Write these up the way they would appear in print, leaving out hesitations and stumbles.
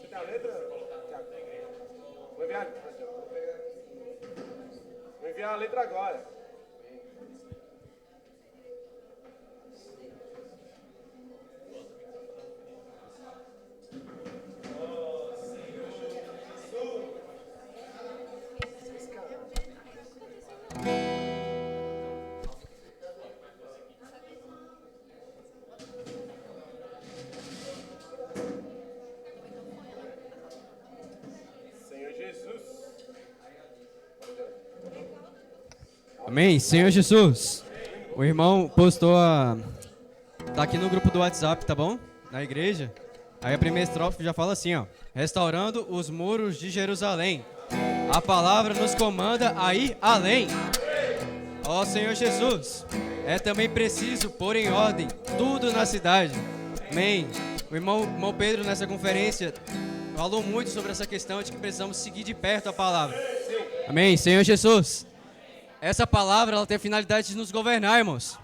tem a letra? Vou enviar. Vou enviar a letra agora. Amém? Senhor Jesus, o irmão postou tá aqui no grupo do WhatsApp, tá bom? Na igreja. Aí a primeira estrofe já fala assim, ó. Restaurando os muros de Jerusalém. A palavra nos comanda a ir além. Ó Senhor Jesus, é também preciso pôr em ordem tudo na cidade. Amém? O irmão Pedro nessa conferência falou muito sobre essa questão de que precisamos seguir de perto a palavra. Amém? Senhor Jesus, essa palavra ela tem a finalidade de nos governar, irmãos.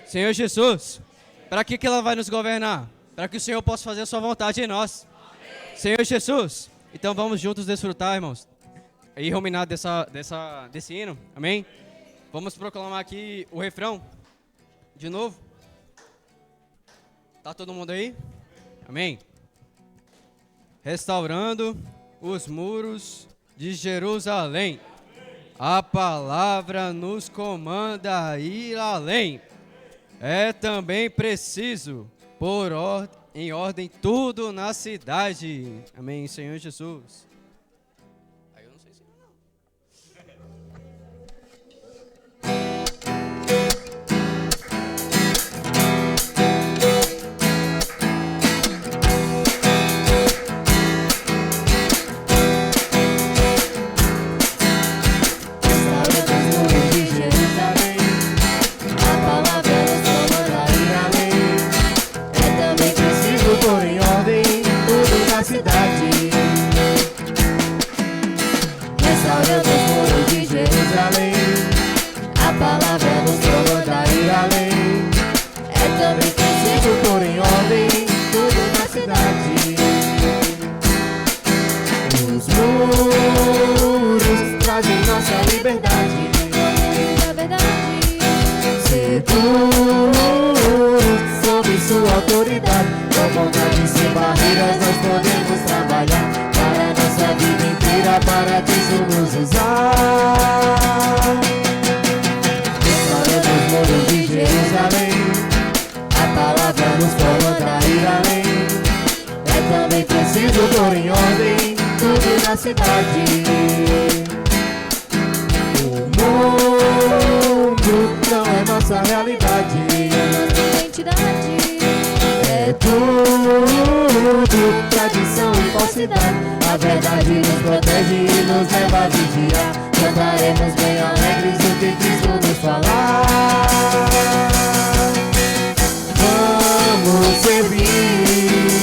Senhor Jesus, para que ela vai nos governar? Para que o Senhor possa fazer a sua vontade em nós. Senhor Jesus, então vamos juntos desfrutar, irmãos, e ruminar desse hino. Amém? Vamos proclamar aqui o refrão de novo. Tá todo mundo aí? Amém? Restaurando os muros de Jerusalém. A palavra nos comanda a ir além. É também preciso pôr em ordem tudo na cidade. Amém, Senhor Jesus. Aí eu não sei se não. Restaurando os muros de Jerusalém, a palavra nos comanda a ir além. É também preciso pôr em ordem tudo na cidade. Os muros trazem nossa liberdade, seguro sob sua autoridade. Com vontade sem barreiras nós podemos trabalhar para nossa vida inteira, para Cristo nos usar. Restaurando os muros de Jerusalém, a palavra nos comanda a ir além. É também preciso pôr em ordem tudo na cidade. O mundo não é nossa realidade, é tudo tradição e falsidade. A verdade nos protege e nos leva a vigiar. Cantaremos bem alegres o que Cristo nos falar. Vamos servir,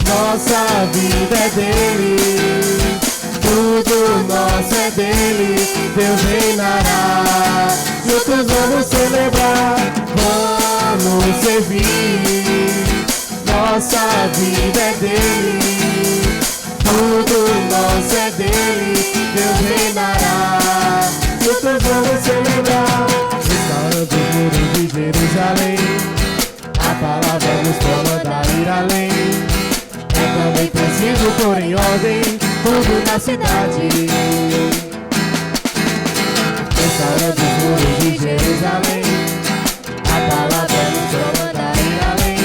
nossa vida é dele, tudo nosso é dele. Deus reinará, juntos vamos celebrar. Vamos servir, nossa vida é dele, tudo nosso é dele. Deus reinará, juntos vamos celebrar. Restaurando os muros de Jerusalém, a palavra nos comanda a ir além. É também preciso pôr em ordem tudo na cidade. Restaurando os muros de Jerusalém, a palavra nos comanda a ir além.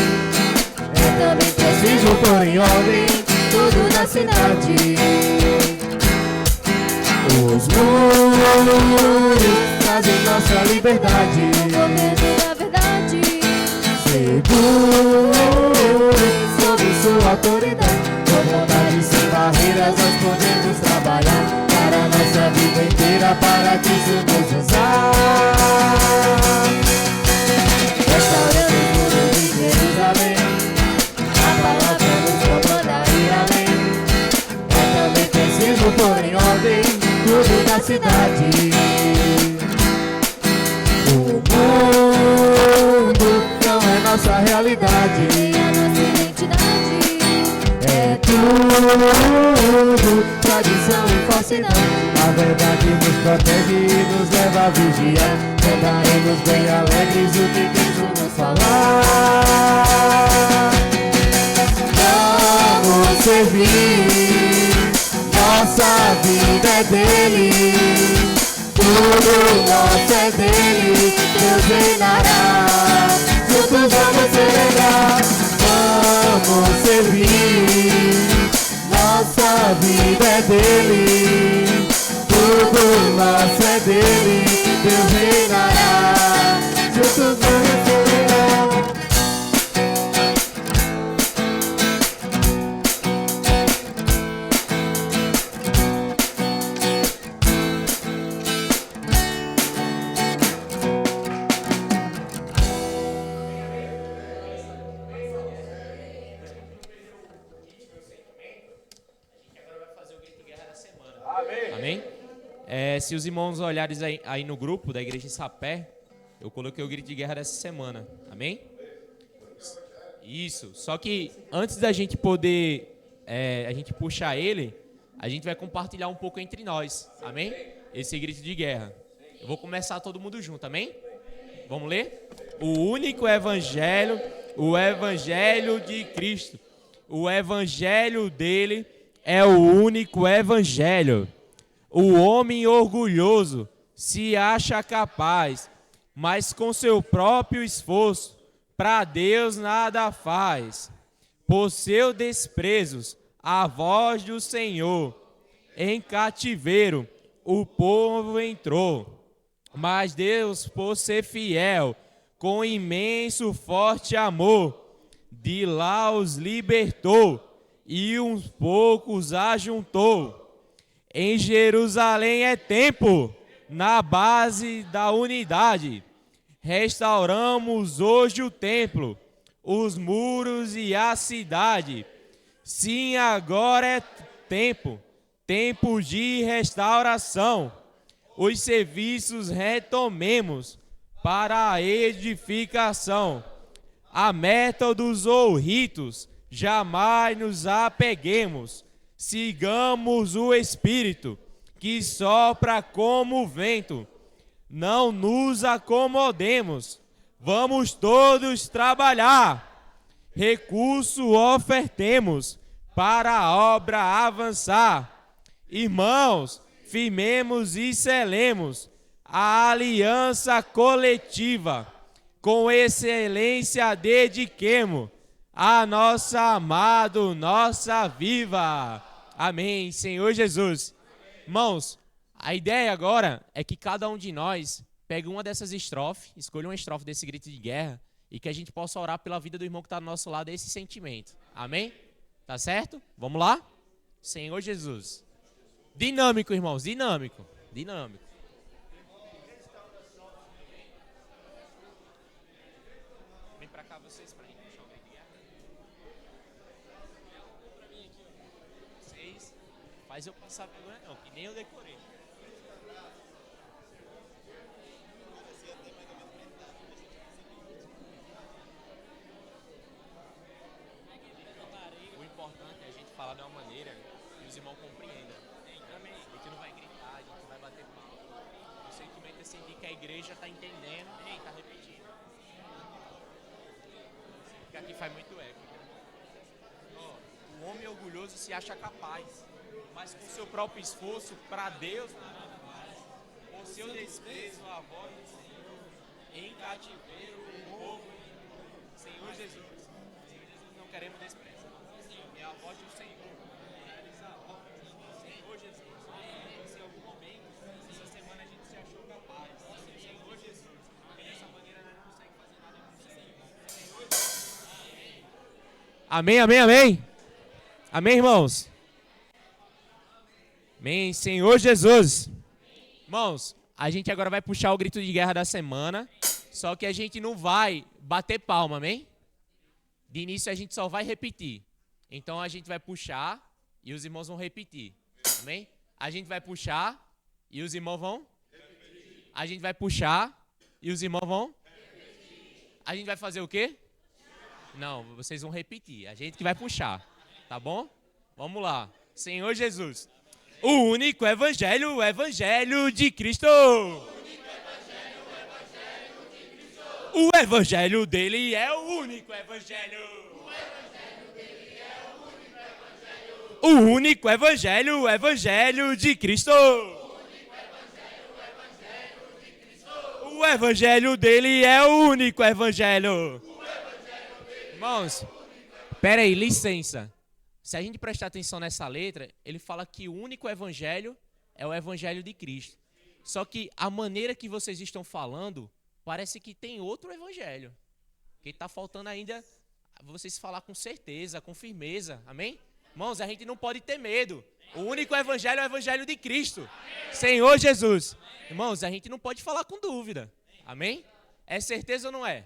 É também preciso pôr em ordem tudo na cidade. Os muros trazem nossa liberdade, seguro sob sua autoridade. Com vontade sem barreiras nós podemos trabalhar para nossa vida inteira, para Cristo nos usar. Restaurando os muros de Jerusalém, a palavra nos comanda a ir além. É também preciso pôr em ordem tudo na cidade. O mundo não é nossa realidade, é tudo tradição e falsidade. A verdade nos protege e nos leva a vigiar. Cantaremos bem alegres o que Cristo nos falar. Vamos servir, nossa vida é dele, tudo nosso é dele, Deus reinará, juntos vamos celebrar. Vamos servir, nossa vida é dele, tudo nosso é dele, Deus reinará, juntos vamos celebrar. Amém? Se os irmãos olharem aí no grupo da igreja em Sapé, eu coloquei o grito de guerra dessa semana. Amém? Isso. Só que antes da gente poder a gente puxar ele, a gente vai compartilhar um pouco entre nós. Amém? Esse grito de guerra. Eu vou começar todo mundo junto. Amém? Vamos ler? O único evangelho, o evangelho de Cristo. O evangelho dele é o único evangelho. O homem orgulhoso se acha capaz, mas com seu próprio esforço, para Deus nada faz. Por seus desprezos, a voz do Senhor, em cativeiro, o povo entrou. Mas Deus, por ser fiel, com imenso forte amor, de lá os libertou e uns poucos ajuntou. Em Jerusalém é tempo, na base da unidade. Restauramos hoje o templo, os muros e a cidade. Sim, agora é tempo de restauração. Os serviços retomemos para a edificação. A métodos ou ritos jamais nos apeguemos. Sigamos o Espírito que sopra como vento. Não nos acomodemos. Vamos todos trabalhar. Recurso ofertemos para a obra avançar. Irmãos, firmemos e selemos a aliança coletiva. Com excelência dediquemos a nossa amado, nossa viva. Amém, Senhor Jesus. Irmãos, a ideia agora é que cada um de nós pegue uma dessas estrofes, escolha uma estrofe desse grito de guerra e que a gente possa orar pela vida do irmão que está do nosso lado, esse sentimento. Amém? Tá certo? Vamos lá? Senhor Jesus. Dinâmico, irmãos, dinâmico. Dinâmico. Vem pra cá vocês pra gente puxar o grito de guerra. Vocês, faz eu passar vergonha não, que nem eu decorei. O importante é a gente falar de uma maneira que os irmãos compreendam. Amém. A gente não vai gritar, a gente não vai bater palma. O sentimento é sentir que a igreja está entendendo e está repetindo. Porque aqui faz muito eco. O homem orgulhoso se acha capaz, mas com seu próprio esforço, para Deus, com seu desprezo, a voz do Senhor, em cativeiro, o povo, Senhor Jesus. Senhor Jesus, não queremos desprezar. É a voz do Senhor. Realiza a obra do Senhor Jesus. Se em algum momento, essa semana a gente se achou capaz. Senhor Jesus. Porque dessa maneira nós não conseguimos fazer nada com o Senhor. Senhor Jesus. Amém, amém, amém. Amém, irmãos? Amém, Senhor Jesus. Irmãos, a gente agora vai puxar o grito de guerra da semana, só que a gente não vai bater palma, amém? De início a gente só vai repetir. Então a gente vai puxar e os irmãos vão repetir, amém? A gente vai puxar e os irmãos vão? Repetir. A gente vai puxar e os irmãos vão? Repetir. A gente vai fazer o quê? Não, vocês vão repetir. A gente que vai puxar. Tá bom? Vamos lá. Senhor Jesus. O único evangelho, o evangelho de Cristo. O evangelho dele é o único evangelho. O único evangelho, o evangelho de Cristo. O evangelho dele é o único evangelho. Irmãos, pera aí, licença. Se a gente prestar atenção nessa letra, ele fala que o único evangelho é o evangelho de Cristo. Só que a maneira que vocês estão falando, parece que tem outro evangelho. Que está faltando ainda vocês falar com certeza, com firmeza. Amém? Irmãos, a gente não pode ter medo. O único evangelho é o evangelho de Cristo. Senhor Jesus. Irmãos, a gente não pode falar com dúvida. Amém? É certeza ou não é?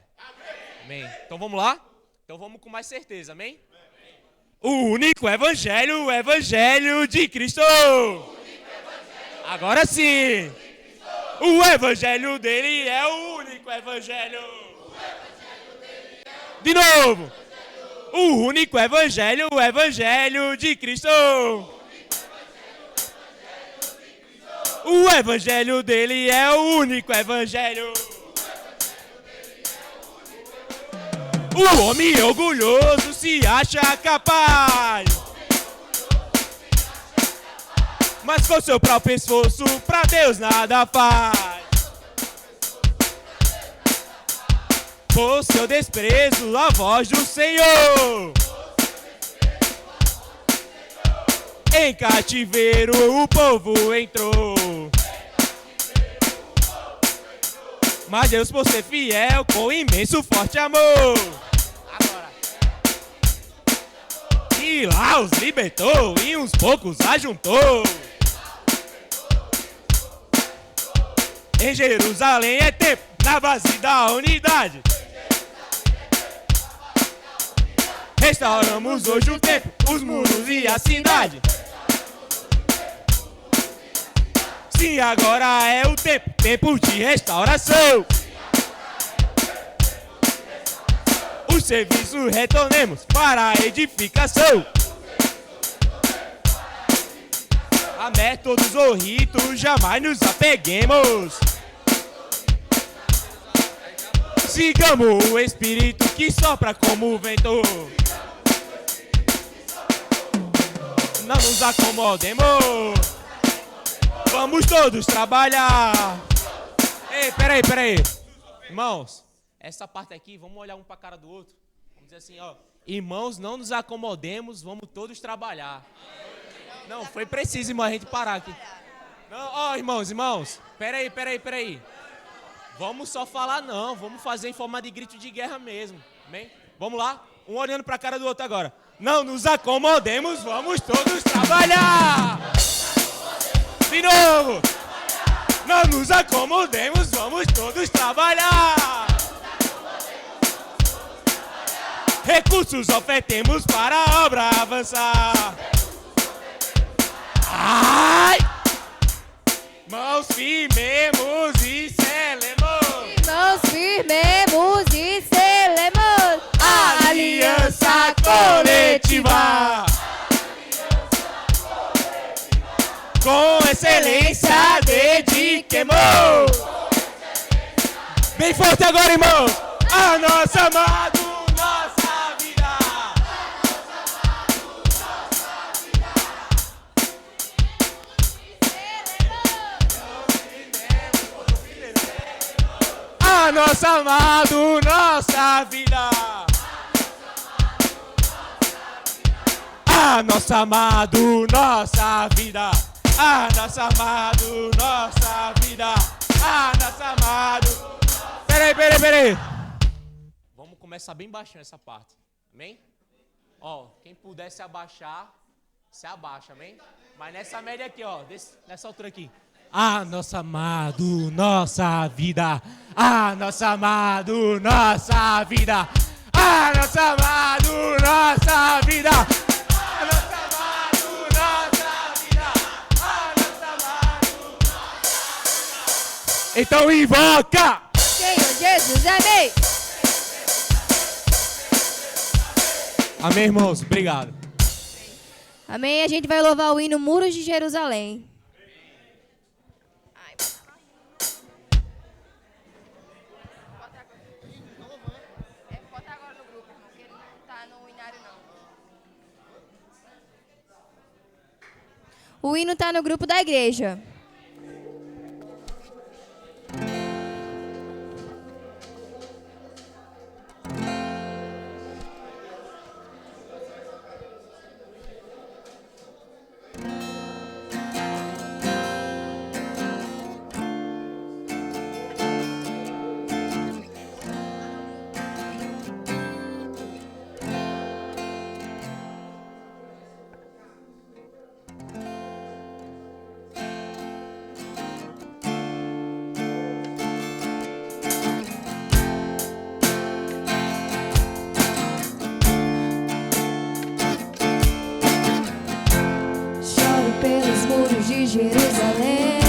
Amém. Então vamos lá? Então vamos com mais certeza. Amém? O único evangelho, o evangelho de Cristo. Agora sim. O evangelho dele é o único evangelho. De novo. O único evangelho, o evangelho de Cristo. O evangelho dele é o único evangelho. O homem orgulhoso se acha capaz, mas com seu próprio esforço pra Deus nada faz. Por seu desprezo a voz do Senhor, em cativeiro o povo entrou. Mas Deus, por ser fiel, com imenso forte amor, agora, e lá os libertou e uns poucos ajuntou. Em Jerusalém é tempo, na base da unidade. Restauramos hoje o templo, os muros e a cidade. Sim, agora é o tempo de restauração. O serviço retornemos para a edificação. A métodos ou ritos jamais nos apeguemos. Sigamos o Espírito que sopra como o vento. Não nos acomodemos. Vamos todos trabalhar. Ei, peraí. Irmãos, essa parte aqui, vamos olhar um para a cara do outro. Vamos dizer assim, ó. Irmãos, não nos acomodemos, vamos todos trabalhar. Não, foi preciso, irmão, a gente parar aqui. Não, ó, irmãos. Peraí. Vamos só falar não, vamos fazer em forma de grito de guerra mesmo. Amém? Vamos lá? Um olhando para a cara do outro agora. Não nos acomodemos, vamos todos trabalhar. De novo. Não nos acomodemos, vamos todos trabalhar. Recursos ofertemos para a obra avançar. Ai! Mãos firmemos e selemos. Mãos firmemos e selemos a aliança coletiva. Com excelência dediquemos. Bem forte agora, irmãos. A nossa amado, nossa vida. A nossa amado, nossa vida. A nossa amado, nossa vida. A nossa amado, nossa vida. A nossa amado. Peraí. Vamos começar bem baixinho essa parte. Amém? Ó, quem puder se abaixar, se abaixa, amém? Mas nessa média aqui, ó, nessa altura aqui. A nossa amado, nossa vida. A nossa amado, nossa vida. A nossa amado, nossa vida. A nossa amado, nossa vida. A nossa amado, nossa vida. Então invoca. Senhor Jesus, amém. Amém, irmãos? Obrigado. Amém? A gente vai louvar o hino Muros de Jerusalém. Bota agora no grupo, irmão, que ele não tá no inário, não. O hino está no grupo da igreja. Jerusalém,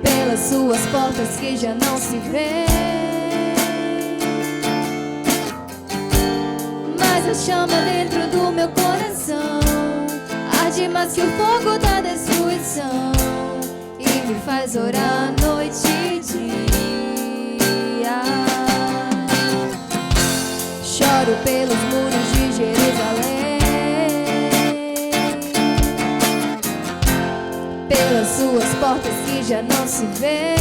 pelas suas portas que já não se vê, mas a chama dentro do meu coração arde mais que o fogo da destruição e me faz orar noite e dia. Choro pelos muros de Jerusalém, pelas suas portas que já não se vê,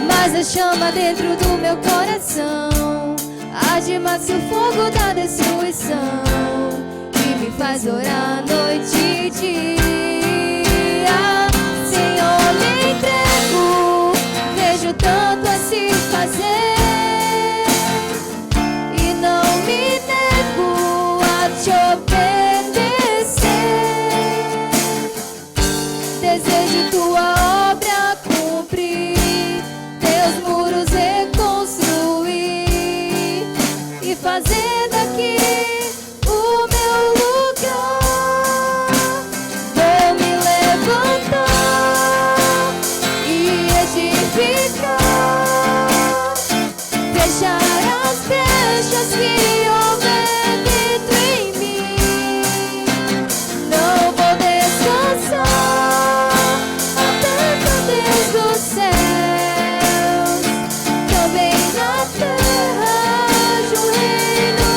mas a chama dentro do meu coração arde mais que o fogo da destruição e me faz orar noite e dia. Senhor, me entrego, vejo tanto a se fazer e não me nego a te obedecer. Desejo tua obra cumprir, teus muros reconstruir e fazer daqui o meu lugar. Vou me levantar e edificar, fechar as brechas que houver dentro em mim. Não vou descansar até que Deus dos céus também na terra haja um reino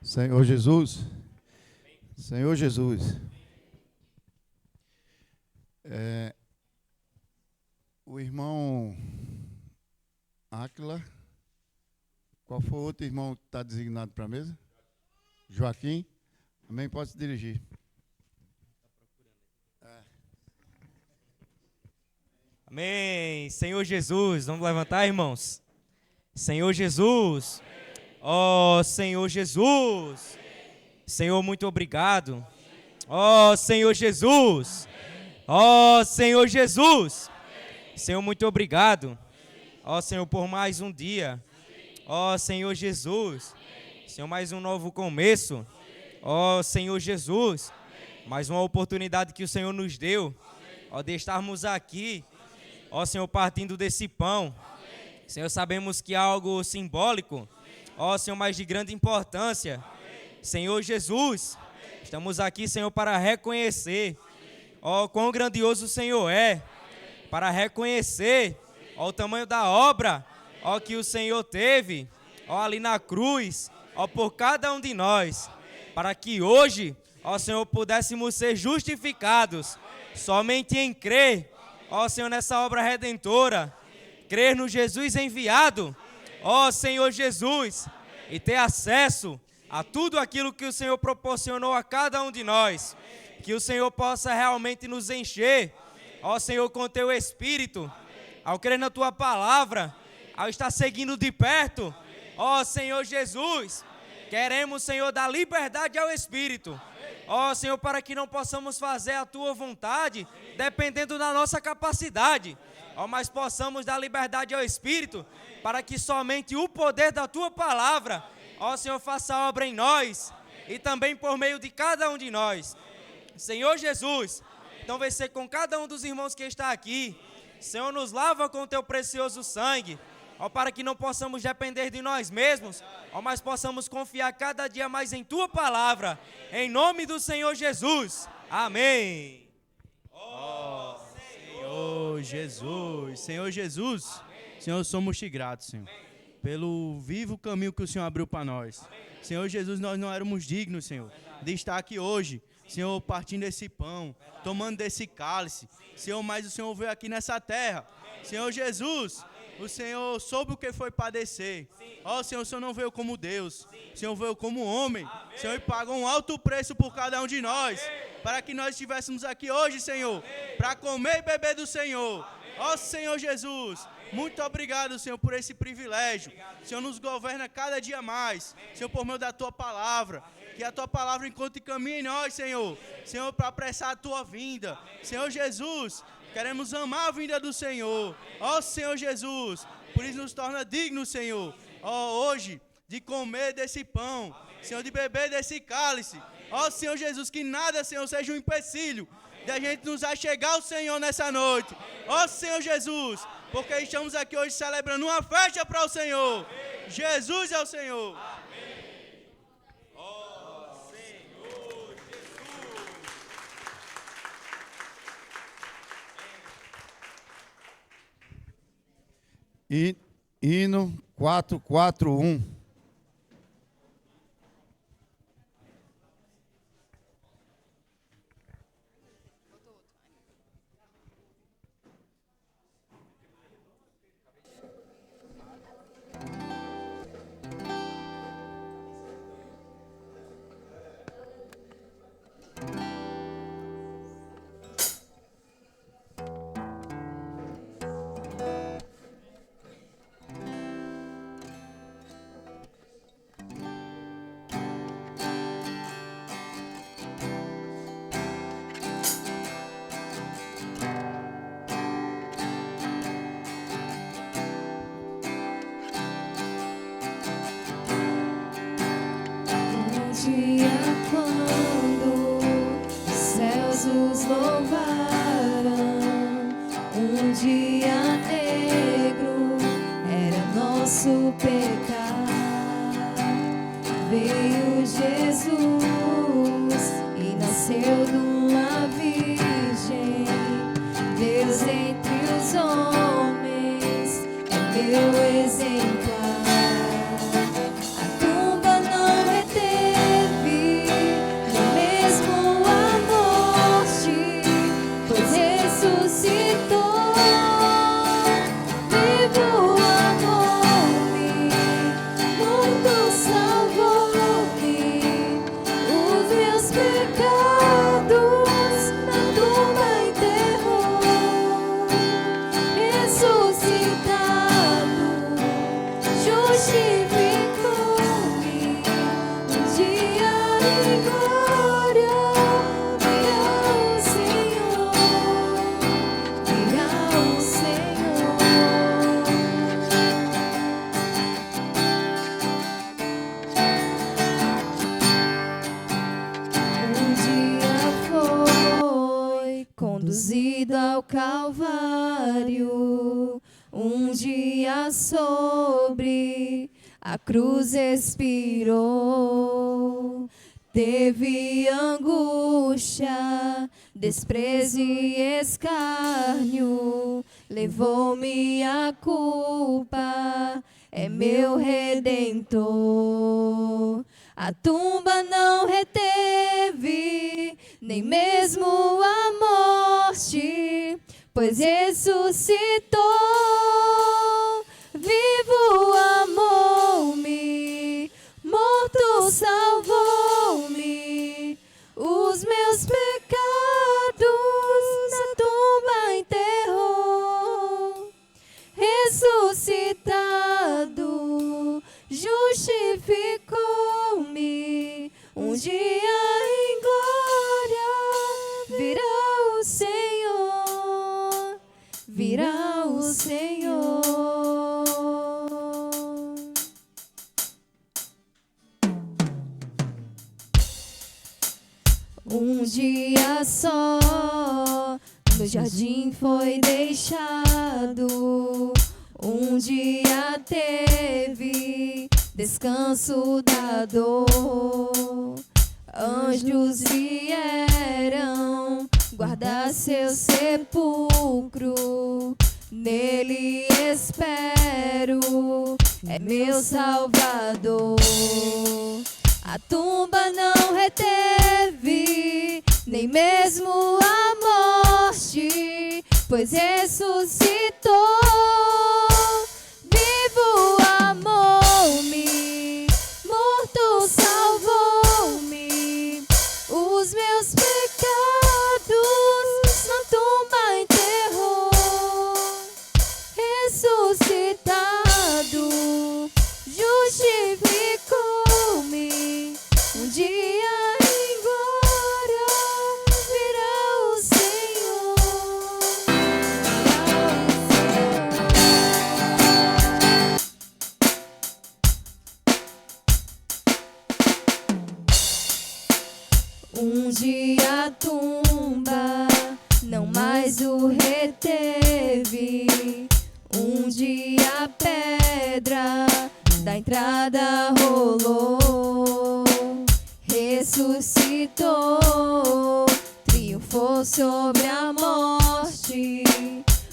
Senhor Jesus, Senhor Jesus, o irmão Áquila, qual foi o outro irmão que está designado para a mesa? Joaquim, também pode se dirigir. Amém. Senhor Jesus, vamos levantar, irmãos? Senhor Jesus, ó Senhor Jesus, Senhor, muito obrigado. Ó Senhor Jesus, ó Senhor Jesus, Senhor, muito obrigado. Ó Senhor, por mais um dia. Ó Senhor Jesus, Senhor, mais um novo começo. Ó Senhor Jesus, mais uma oportunidade que o Senhor nos deu, ó, de estarmos aqui. Ó Senhor, partindo desse pão, Senhor, sabemos que é algo simbólico, ó Senhor, mas de grande importância. Senhor Jesus, estamos aqui, Senhor, para reconhecer, ó, quão grandioso o Senhor é, para reconhecer, ó, o tamanho da obra, ó, que o Senhor teve, ó, ali na cruz, ó, por cada um de nós, para que hoje, ó Senhor, pudéssemos ser justificados somente em crer, ó Senhor, nessa obra redentora, crer no Jesus enviado, ó Senhor Jesus, e ter acesso a tudo aquilo que o Senhor proporcionou a cada um de nós, que o Senhor possa realmente nos encher, ó Senhor, com teu Espírito, ao crer na tua palavra, ao estar seguindo de perto, ó Senhor Jesus, queremos, Senhor, dar liberdade ao Espírito, ó Senhor, para que não possamos fazer a tua vontade, dependendo da nossa capacidade, ó, mas possamos dar liberdade ao Espírito, para que somente o poder da tua palavra, ó Senhor, faça a obra em nós, e também por meio de cada um de nós. Senhor Jesus, então vem ser com cada um dos irmãos que está aqui, Senhor, nos lava com o teu precioso sangue, ó, para que não possamos depender de nós mesmos, ó, mas possamos confiar cada dia mais em tua palavra, em nome do Senhor Jesus. Amém. Ó Senhor Jesus, Senhor Jesus, Senhor, somos te gratos, Senhor, pelo vivo caminho que o Senhor abriu para nós. Senhor Jesus, nós não éramos dignos, Senhor, de estar aqui hoje, Senhor, partindo desse pão, tomando desse cálice, Senhor, mas o Senhor veio aqui nessa terra. Senhor Jesus, o Senhor soube o que foi padecer. Ó Senhor, o Senhor não veio como Deus, o Senhor veio como homem, Senhor, e pagou um alto preço por cada um de nós, para que nós estivéssemos aqui hoje, Senhor, para comer e beber do Senhor. Ó Senhor Jesus, muito obrigado, Senhor, por esse privilégio. O Senhor nos governa cada dia mais, Senhor, por meio da tua palavra. Que a tua palavra encontre caminho em nós, Senhor. Senhor, para apressar a tua vinda. Senhor Jesus, queremos amar a vinda do Senhor. Ó Senhor Jesus, por isso nos torna dignos, Senhor, ó, hoje, de comer desse pão, Senhor, de beber desse cálice. Ó Senhor Jesus, que nada, Senhor, seja um empecilho de a gente nos achegar ao Senhor nessa noite. Ó Senhor Jesus, porque estamos aqui hoje celebrando uma festa para o Senhor. Jesus é o Senhor. Hino 441. Dia quando os céus os louvaram, um dia negro era nosso pecado. Veio Jesus e nasceu de uma virgem, Deus entre os homens é meu exemplar. A tumba não reteve conduzido ao Calvário, um dia sobre a cruz expirou. Teve angústia, desprezo e escárnio, levou-me a culpa, é meu Redentor. A tumba não reteve, nem mesmo a morte, pois ressuscitou. Vivo amou-me, morto salvou-me, os meus pecados na tumba enterrou. Ressuscitado, justificou-me, um dia em glória virá o Senhor, virá o Senhor. Um dia só no jardim foi deixado, um dia teve descanso da dor. Anjos vieram guardar seu sepulcro, nele espero, é meu Salvador. A tumba não reteve, nem mesmo a morte, pois ressuscitou. Vivo amou-me, morto salvou-me, os meus pecados na tumba enterrou. Ressuscitado, justificou-me, um dia em glória virá o Senhor, um dia a tumba não mais o reteve, um dia a pedra da entrada rolou. Ressuscitou, triunfou sobre a morte,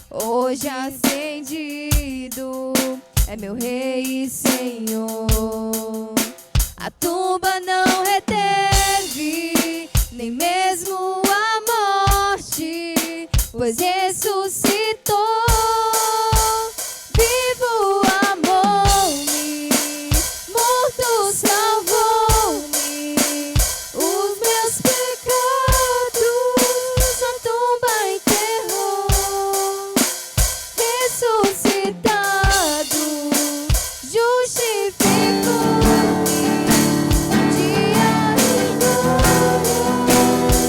hoje ascendido, é meu Rei e Senhor. A tumba não reteve, nem mesmo a morte, pois ressuscitou. Vivo amou-me, morto salvou-me, os meus pecados na tumba enterrou. Ressuscitado, justificou-me, um dia em glória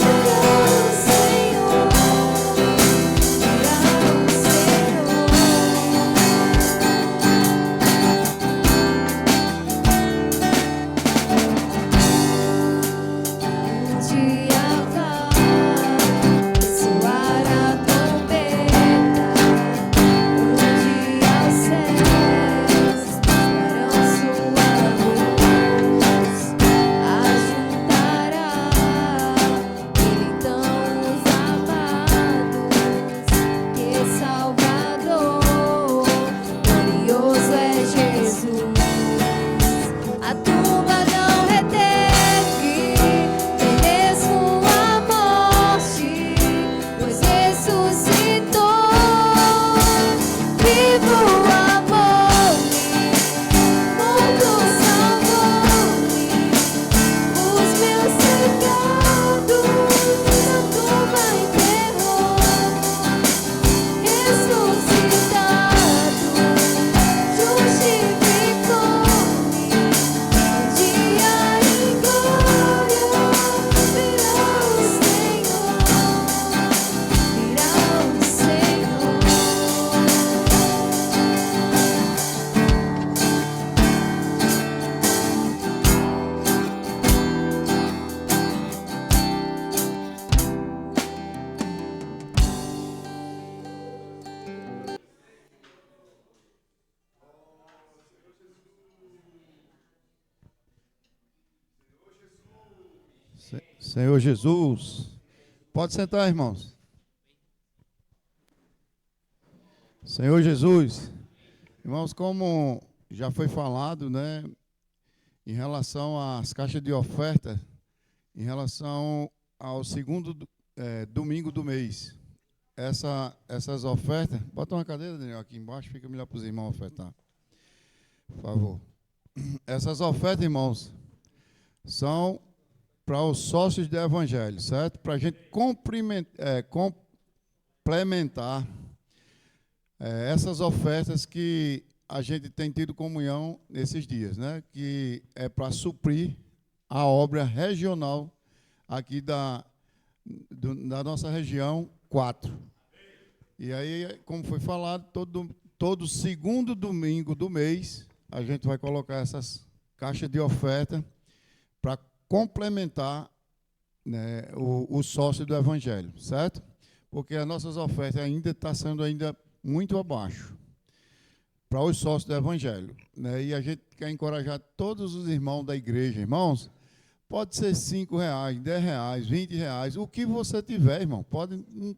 Senhor Jesus. Pode sentar, irmãos. Senhor Jesus. Irmãos, como já foi falado, né, em relação às caixas de oferta, em relação ao segundo domingo do mês. Essas ofertas... Bota uma cadeira, Daniel, aqui embaixo, fica melhor para os irmãos ofertar. Por favor. Essas ofertas, irmãos, são para os sócios do Evangelho, certo? Para a gente complementar essas ofertas que a gente tem tido comunhão nesses dias, né? Que é para suprir a obra regional aqui da nossa região 4. E aí, como foi falado, todo segundo domingo do mês, a gente vai colocar essas caixas de oferta para complementar, né, o sócio do Evangelho, certo? Porque as nossas ofertas ainda estão sendo muito abaixo para os sócios do Evangelho, né? E a gente quer encorajar todos os irmãos da igreja. Irmãos, pode ser R$5, R$10, R$20, o que você tiver, irmão,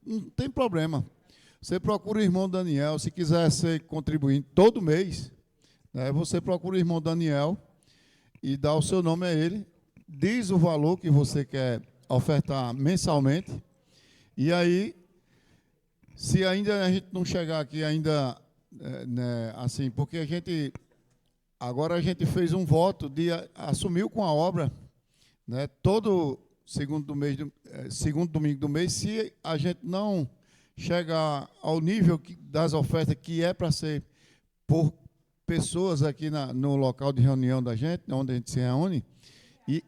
não tem problema. Você procura o irmão Daniel, se quiser ser contribuinte todo mês, né, você procura o irmão Daniel e dá o seu nome a ele, diz o valor que você quer ofertar mensalmente, e aí, se ainda a gente não chegar aqui ainda, né, assim, porque agora a gente fez um voto assumiu com a obra, né, todo segundo domingo do mês, se a gente não chegar ao nível das ofertas que é para ser por pessoas aqui no local de reunião da gente, onde a gente se reúne, e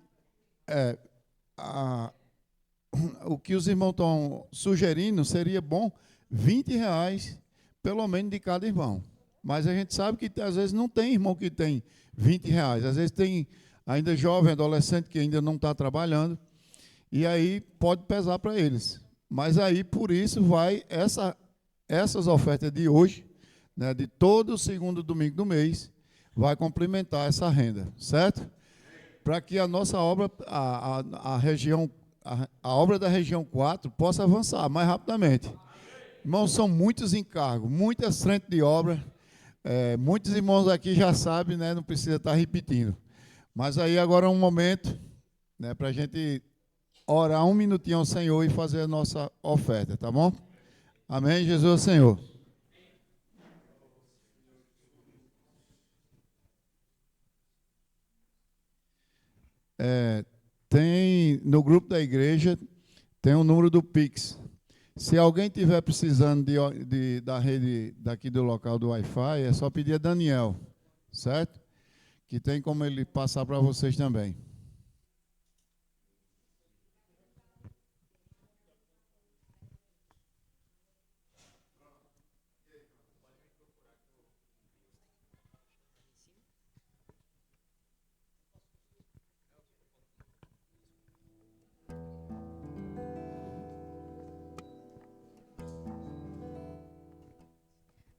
o que os irmãos estão sugerindo seria bom R$20, pelo menos, de cada irmão. Mas a gente sabe que às vezes não tem irmão que tem R$20. Às vezes tem ainda jovem, adolescente, que ainda não está trabalhando, e aí pode pesar para eles. Mas aí, por isso, vai essas ofertas de hoje, né, de todo o segundo domingo do mês, vai complementar essa renda, certo? Para que a nossa obra, a obra da região 4 possa avançar mais rapidamente. Irmãos, são muitos encargos, muitas frentes de obra, muitos irmãos aqui já sabem, né, não precisa estar repetindo. Mas aí agora é um momento, né, para a gente orar um minutinho ao Senhor e fazer a nossa oferta, tá bom? Amém, Jesus, Senhor. Tem no grupo da igreja, tem o número do Pix. Se alguém estiver precisando da rede daqui do local do Wi-Fi, é só pedir a Daniel, certo? Que tem como ele passar para vocês também.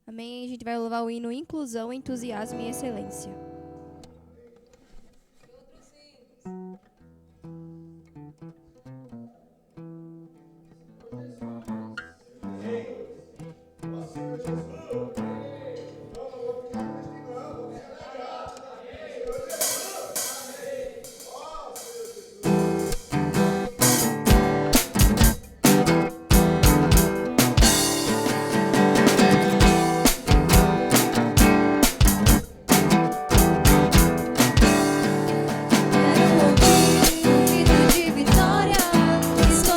Amém. A gente vai louvar o hino Inclusão, Entusiasmo e Excelência.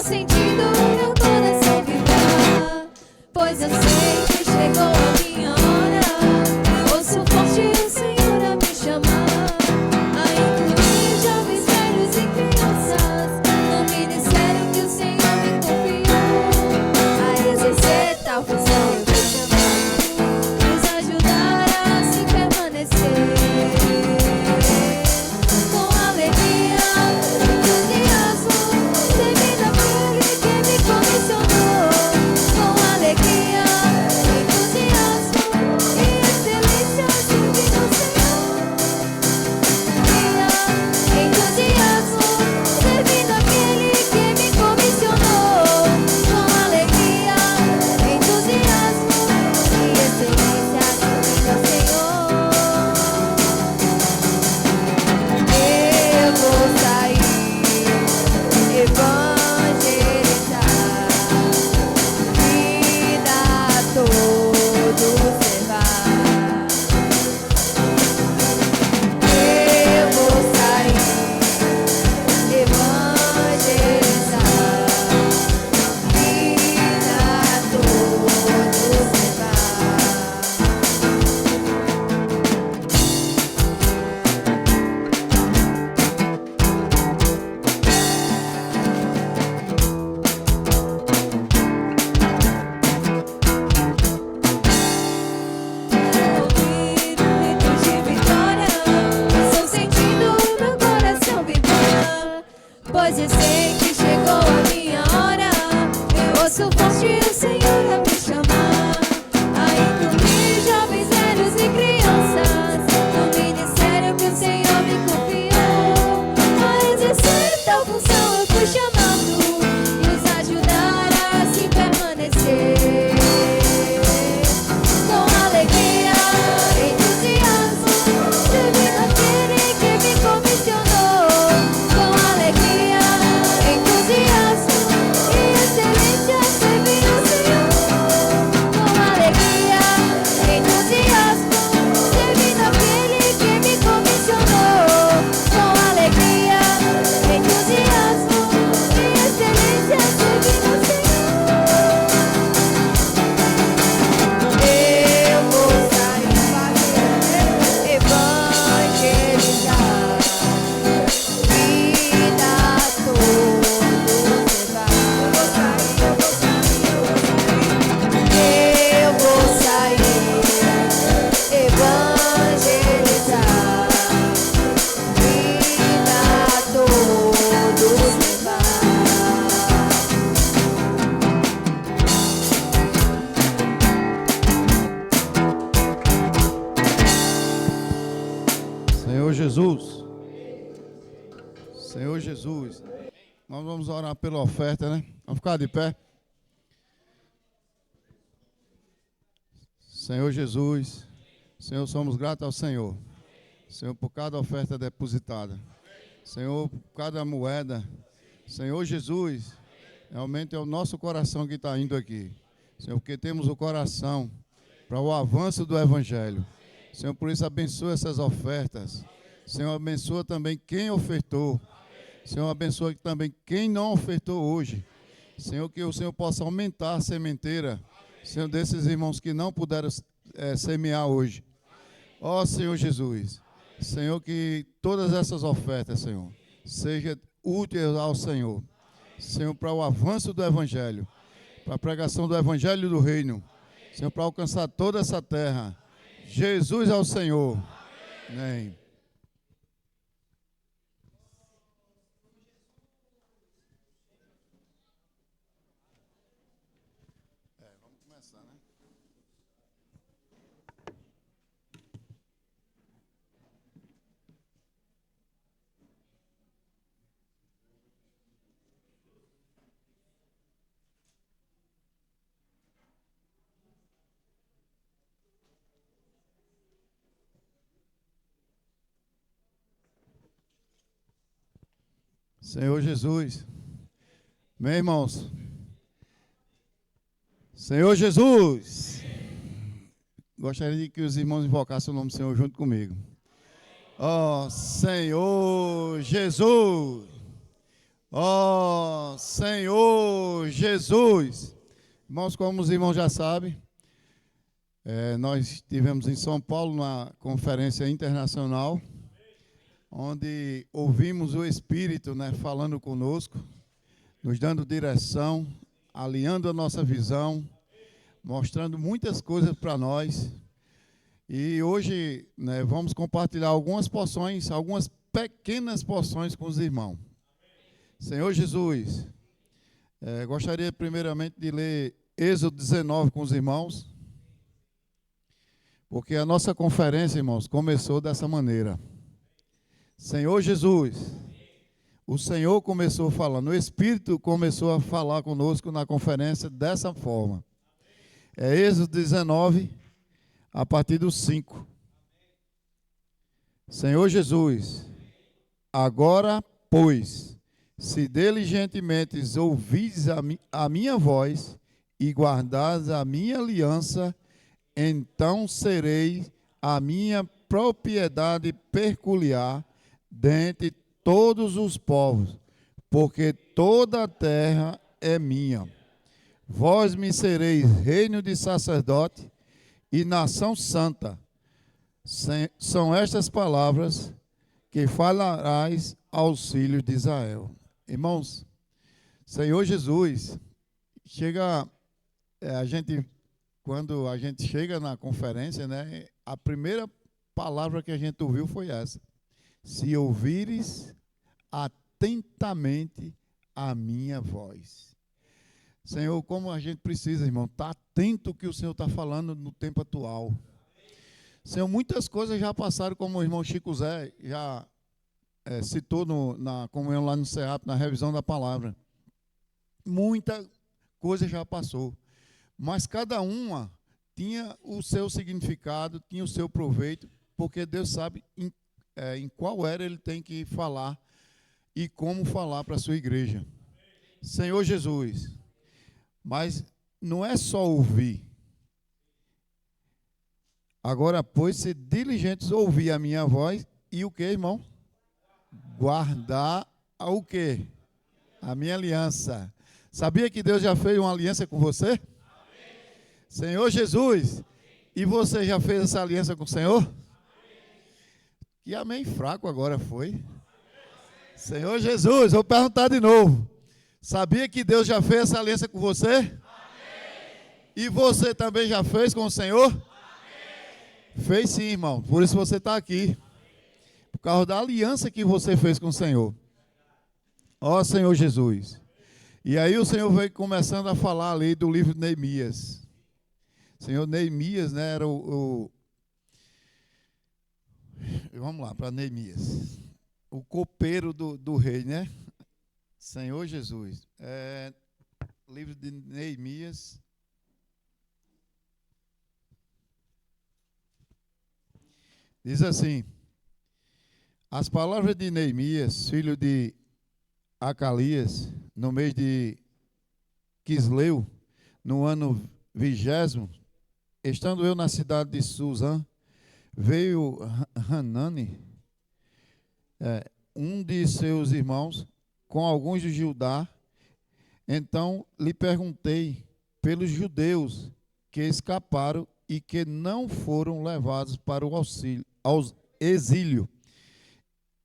Sentindo meu coração. vamos orar pela oferta, né? Vamos ficar de pé. Senhor Jesus, Senhor, somos gratos ao Senhor. Senhor, por cada oferta depositada. Senhor, por cada moeda. Senhor Jesus, realmente é o nosso coração que está indo aqui. Senhor, porque temos o coração para o avanço do Evangelho. Senhor, por isso abençoa essas ofertas. Senhor, abençoa também quem ofertou. Senhor, abençoa também quem não ofertou hoje. Senhor, que o Senhor possa aumentar a sementeira. Senhor, desses irmãos que não puderam semear hoje. Ó Senhor Jesus, Senhor, que todas essas ofertas, Senhor, sejam úteis ao Senhor. Senhor, para o avanço do Evangelho, para a pregação do Evangelho do Reino. Senhor, para alcançar toda essa terra. Jesus é o Senhor. Amém. Vamos começar, né? Senhor Jesus, meus irmãos, Senhor Jesus, gostaria de que os irmãos invocassem o nome do Senhor junto comigo. Ó Senhor Jesus, ó Senhor Jesus. Irmãos, como os irmãos já sabem, nós estivemos em São Paulo na conferência internacional, onde ouvimos o Espírito, né, falando conosco, nos dando direção, alinhando a nossa visão, mostrando muitas coisas para nós. E hoje, né, vamos compartilhar algumas porções, algumas pequenas porções com os irmãos. Senhor Jesus, gostaria primeiramente de ler Êxodo 19 com os irmãos, porque a nossa conferência, irmãos, começou dessa maneira. Senhor Jesus, o Senhor começou falando, o Espírito começou a falar conosco na conferência dessa forma. É Êxodo 19, a partir do 5. Senhor Jesus, agora, pois, se diligentemente ouvis a minha voz e guardares a minha aliança, então serei a minha propriedade peculiar dentre todos os povos, porque toda a terra é minha. Vós me sereis reino de sacerdote e nação santa. São estas palavras que falarás aos filhos de Israel. Irmãos, Senhor Jesus, quando a gente chega na conferência, né, a primeira palavra que a gente ouviu foi essa. Se ouvires atentamente a minha voz. Senhor, como a gente precisa, irmão, estar atento ao que o Senhor está falando no tempo atual. Senhor, muitas coisas já passaram, como o irmão Chico Zé já citou na comunhão lá no CEAP, na revisão da palavra. Muita coisa já passou. Mas cada uma tinha o seu significado, tinha o seu proveito, porque Deus sabe em qual era ele tem que falar e como falar para a sua igreja. Senhor Jesus, mas não é só ouvir. Agora, pois, ser diligentes ouvir a minha voz e o que, irmão? Guardar o quê? A minha aliança. Sabia que Deus já fez uma aliança com você? Amém. Senhor Jesus, e você já fez essa aliança com o Senhor? Que amém fraco agora foi. Senhor Jesus, vou perguntar de novo. Sabia que Deus já fez essa aliança com você? Amém. E você também já fez com o Senhor? Amém. Fez sim, irmão. Por isso você está aqui. Por causa da aliança que você fez com o Senhor. Ó Senhor Jesus. E aí o Senhor veio começando a falar ali do livro de Neemias. Senhor, Neemias, né, era vamos lá, para Neemias. O copeiro do rei, né? Senhor Jesus. Livro de Neemias. Diz assim: as palavras de Neemias, filho de Acalias, no mês de Quisleu, no ano 20º, estando eu na cidade de Suzã, veio Hanani, um de seus irmãos, com alguns de Judá. Então lhe perguntei pelos judeus que escaparam e que não foram levados para o exílio,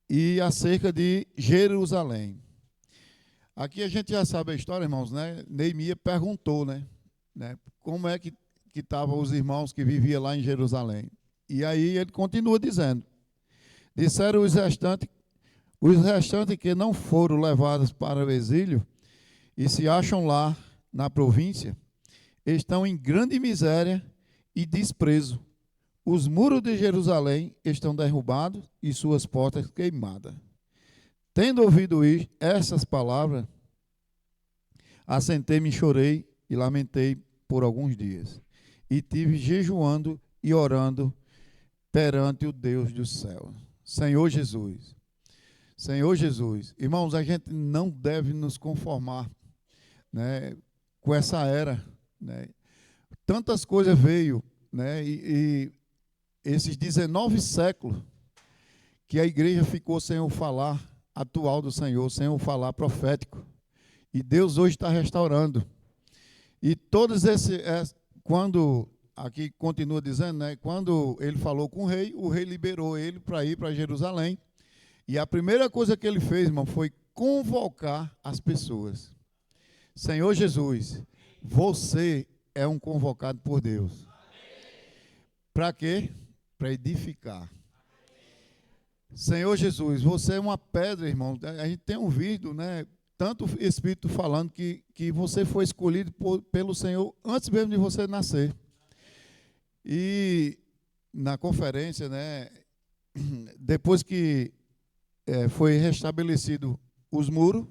e acerca de Jerusalém. Aqui a gente já sabe a história, irmãos, né? Neemias perguntou, né? Como é que estavam os irmãos que viviam lá em Jerusalém. E aí ele continua dizendo: disseram os restantes que não foram levados para o exílio e se acham lá na província, estão em grande miséria e desprezo. Os muros de Jerusalém estão derrubados e suas portas queimadas. Tendo ouvido essas palavras, assentei-me e chorei e lamentei por alguns dias. E tive jejuando e orando perante o Deus do céu. Senhor Jesus. Senhor Jesus. Irmãos, a gente não deve nos conformar, né, com essa era, né? Tantas coisas veio, né, e esses 19 séculos que a igreja ficou sem o falar atual do Senhor, sem o falar profético. E Deus hoje está restaurando. E todos quando, aqui continua dizendo, né, quando ele falou com o rei liberou ele para ir para Jerusalém. E a primeira coisa que ele fez, irmão, foi convocar as pessoas. Senhor Jesus, você é um convocado por Deus. Para quê? Para edificar. Senhor Jesus, você é uma pedra, irmão. A gente tem ouvido, né, tanto o Espírito falando que você foi escolhido pelo Senhor antes mesmo de você nascer. E na conferência, né, depois que foi restabelecido os muros,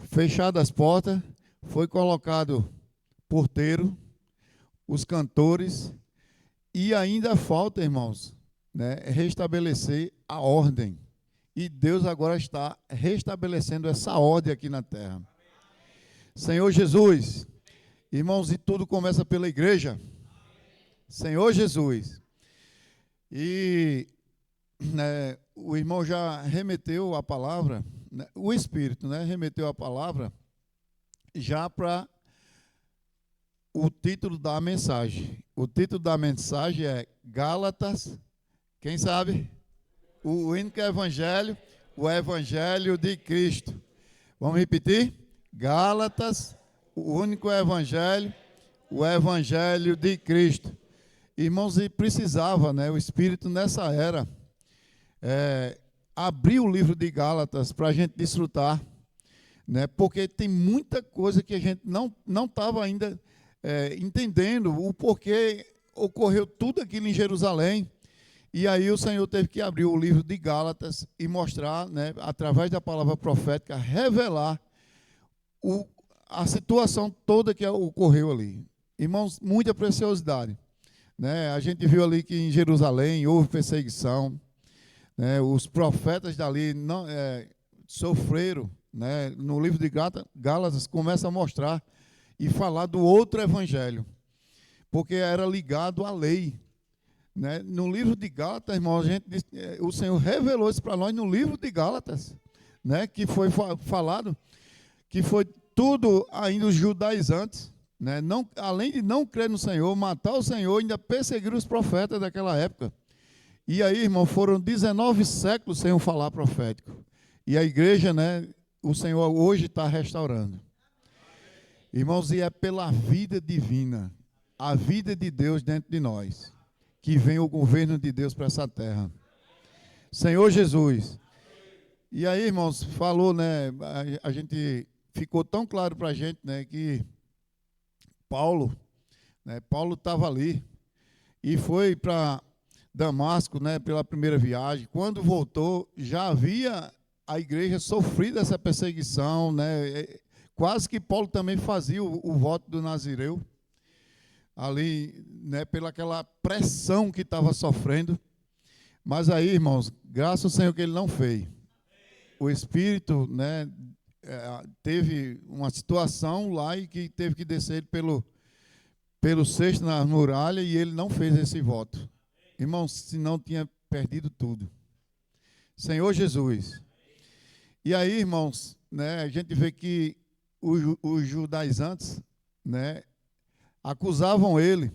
fechadas as portas, foi colocado porteiro, os cantores, e ainda falta, irmãos, né, restabelecer a ordem. E Deus agora está restabelecendo essa ordem aqui na terra. Senhor Jesus, irmãos, e tudo começa pela igreja. Senhor Jesus. E o irmão já remeteu a palavra, né, o Espírito, né, remeteu a palavra já para o título da mensagem. O título da mensagem é Gálatas, quem sabe? O único evangelho, o evangelho de Cristo. Vamos repetir? Gálatas, o único evangelho, o evangelho de Cristo. Irmãos, e precisava, né, o Espírito nessa era abrir o livro de Gálatas para a gente desfrutar, né, porque tem muita coisa que a gente não estava ainda entendendo o porquê ocorreu tudo aquilo em Jerusalém. E aí o Senhor teve que abrir o livro de Gálatas e mostrar, né, através da palavra profética, revelar a situação toda que ocorreu ali. Irmãos, muita preciosidade, né? A gente viu ali que em Jerusalém houve perseguição, né? Os profetas dali não sofreram, né? No livro de Gálatas começa a mostrar e falar do outro evangelho, porque era ligado à lei, né? No livro de Gálatas, irmão, o Senhor revelou isso para nós no livro de Gálatas, né? Que foi falado que foi tudo ainda os judaizantes, né? Não, além de não crer no Senhor, matar o Senhor, ainda perseguir os profetas daquela época. E aí, irmão, foram 19 séculos sem o falar profético. E a igreja, né, o Senhor hoje está restaurando. Irmãos, e é pela vida divina, a vida de Deus dentro de nós, que vem o governo de Deus para essa terra. Senhor Jesus. E aí, irmãos, falou, né, a gente ficou tão claro para a gente, né, que Paulo estava ali e foi para Damasco, né, pela primeira viagem. Quando voltou, já havia a igreja sofrida essa perseguição, né? Quase que Paulo também fazia o voto do Nazireu, ali, né, pela aquela pressão que estava sofrendo. Mas aí, irmãos, graças ao Senhor que ele não fez. O Espírito, né, teve uma situação lá e que teve que descer pelo cesto na muralha e ele não fez esse voto. Irmãos, senão tinha perdido tudo. Senhor Jesus. E aí, irmãos, né, a gente vê que os judaizantes, né, acusavam ele,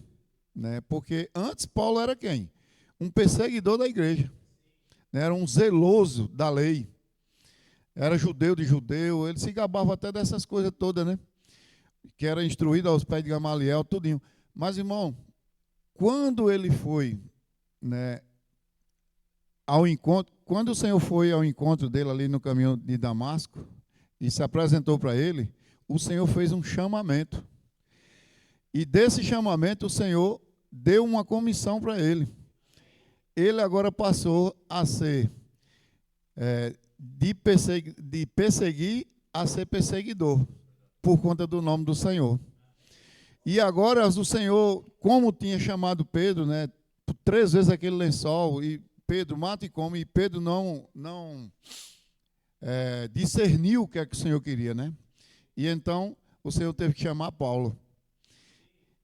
né, porque antes Paulo era quem? Um perseguidor da igreja, né, era um zeloso da lei, era judeu de judeu, ele se gabava até dessas coisas todas, né, que era instruído aos pés de Gamaliel, tudinho. Mas, irmão, quando ele foi, né, ao encontro, quando o Senhor foi ao encontro dele ali no caminho de Damasco e se apresentou para ele, o Senhor fez um chamamento. E desse chamamento o Senhor deu uma comissão para ele. Ele agora passou a ser de perseguir a ser perseguidor, por conta do nome do Senhor. E agora o Senhor, como tinha chamado Pedro, né, 3 vezes aquele lençol, e Pedro mata e come, e Pedro não discerniu o que é que o Senhor queria, né? E então o Senhor teve que chamar Paulo.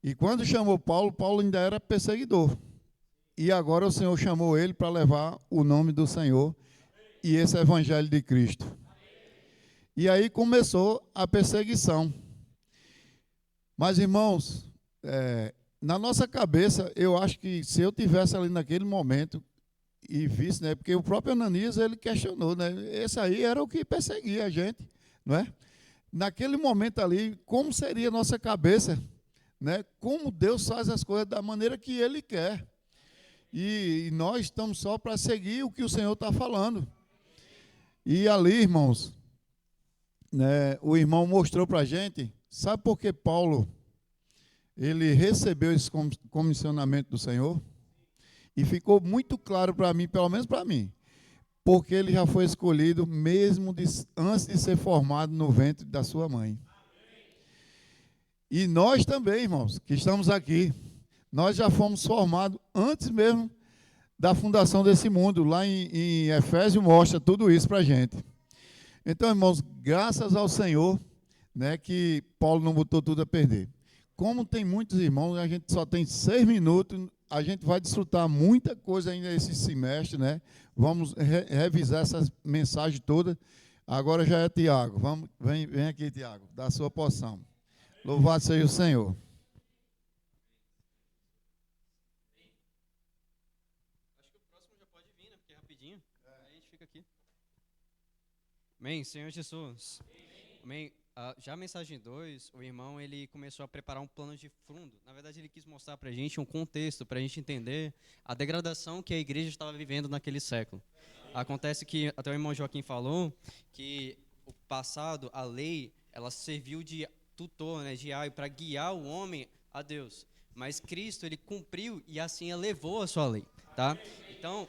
E quando chamou Paulo, Paulo ainda era perseguidor. E agora o Senhor chamou ele para levar o nome do Senhor e esse evangelho de Cristo. E aí começou a perseguição. Mas, irmãos, na nossa cabeça, eu acho que se eu tivesse ali naquele momento e visse, né, porque o próprio Ananias, ele questionou, né, esse aí era o que perseguia a gente, não é? Naquele momento ali, como seria a nossa cabeça, né? Como Deus faz as coisas da maneira que Ele quer. E nós estamos só para seguir o que o Senhor está falando. E ali, irmãos, né, o irmão mostrou para a gente, sabe por que Paulo, ele recebeu esse comissionamento do Senhor? E ficou muito claro para mim, pelo menos para mim, porque ele já foi escolhido mesmo antes de ser formado no ventre da sua mãe. E nós também, irmãos, que estamos aqui, nós já fomos formados antes mesmo da fundação desse mundo. Lá em Efésios mostra tudo isso para a gente. Então, irmãos, graças ao Senhor, né, que Paulo não botou tudo a perder. Como tem muitos irmãos, a gente só tem 6 minutos, a gente vai desfrutar muita coisa ainda esse semestre, né? Vamos revisar essas mensagens todas. Agora já é Tiago. Vem aqui, Tiago, dá a sua porção. Louvado seja o Senhor. Acho que o próximo já pode vir, né? Porque é rapidinho. Aí a gente fica aqui. Amém, Senhor Jesus. Amém. Já a mensagem 2, o irmão ele começou a preparar um plano de fundo. Na verdade, ele quis mostrar para a gente um contexto, para a gente entender a degradação que a igreja estava vivendo naquele século. Acontece que, até o irmão Joaquim falou, que o passado, a lei, ela serviu de tutor, né, de aio, para guiar o homem a Deus. Mas Cristo, ele cumpriu e assim elevou a sua lei. Tá? Então,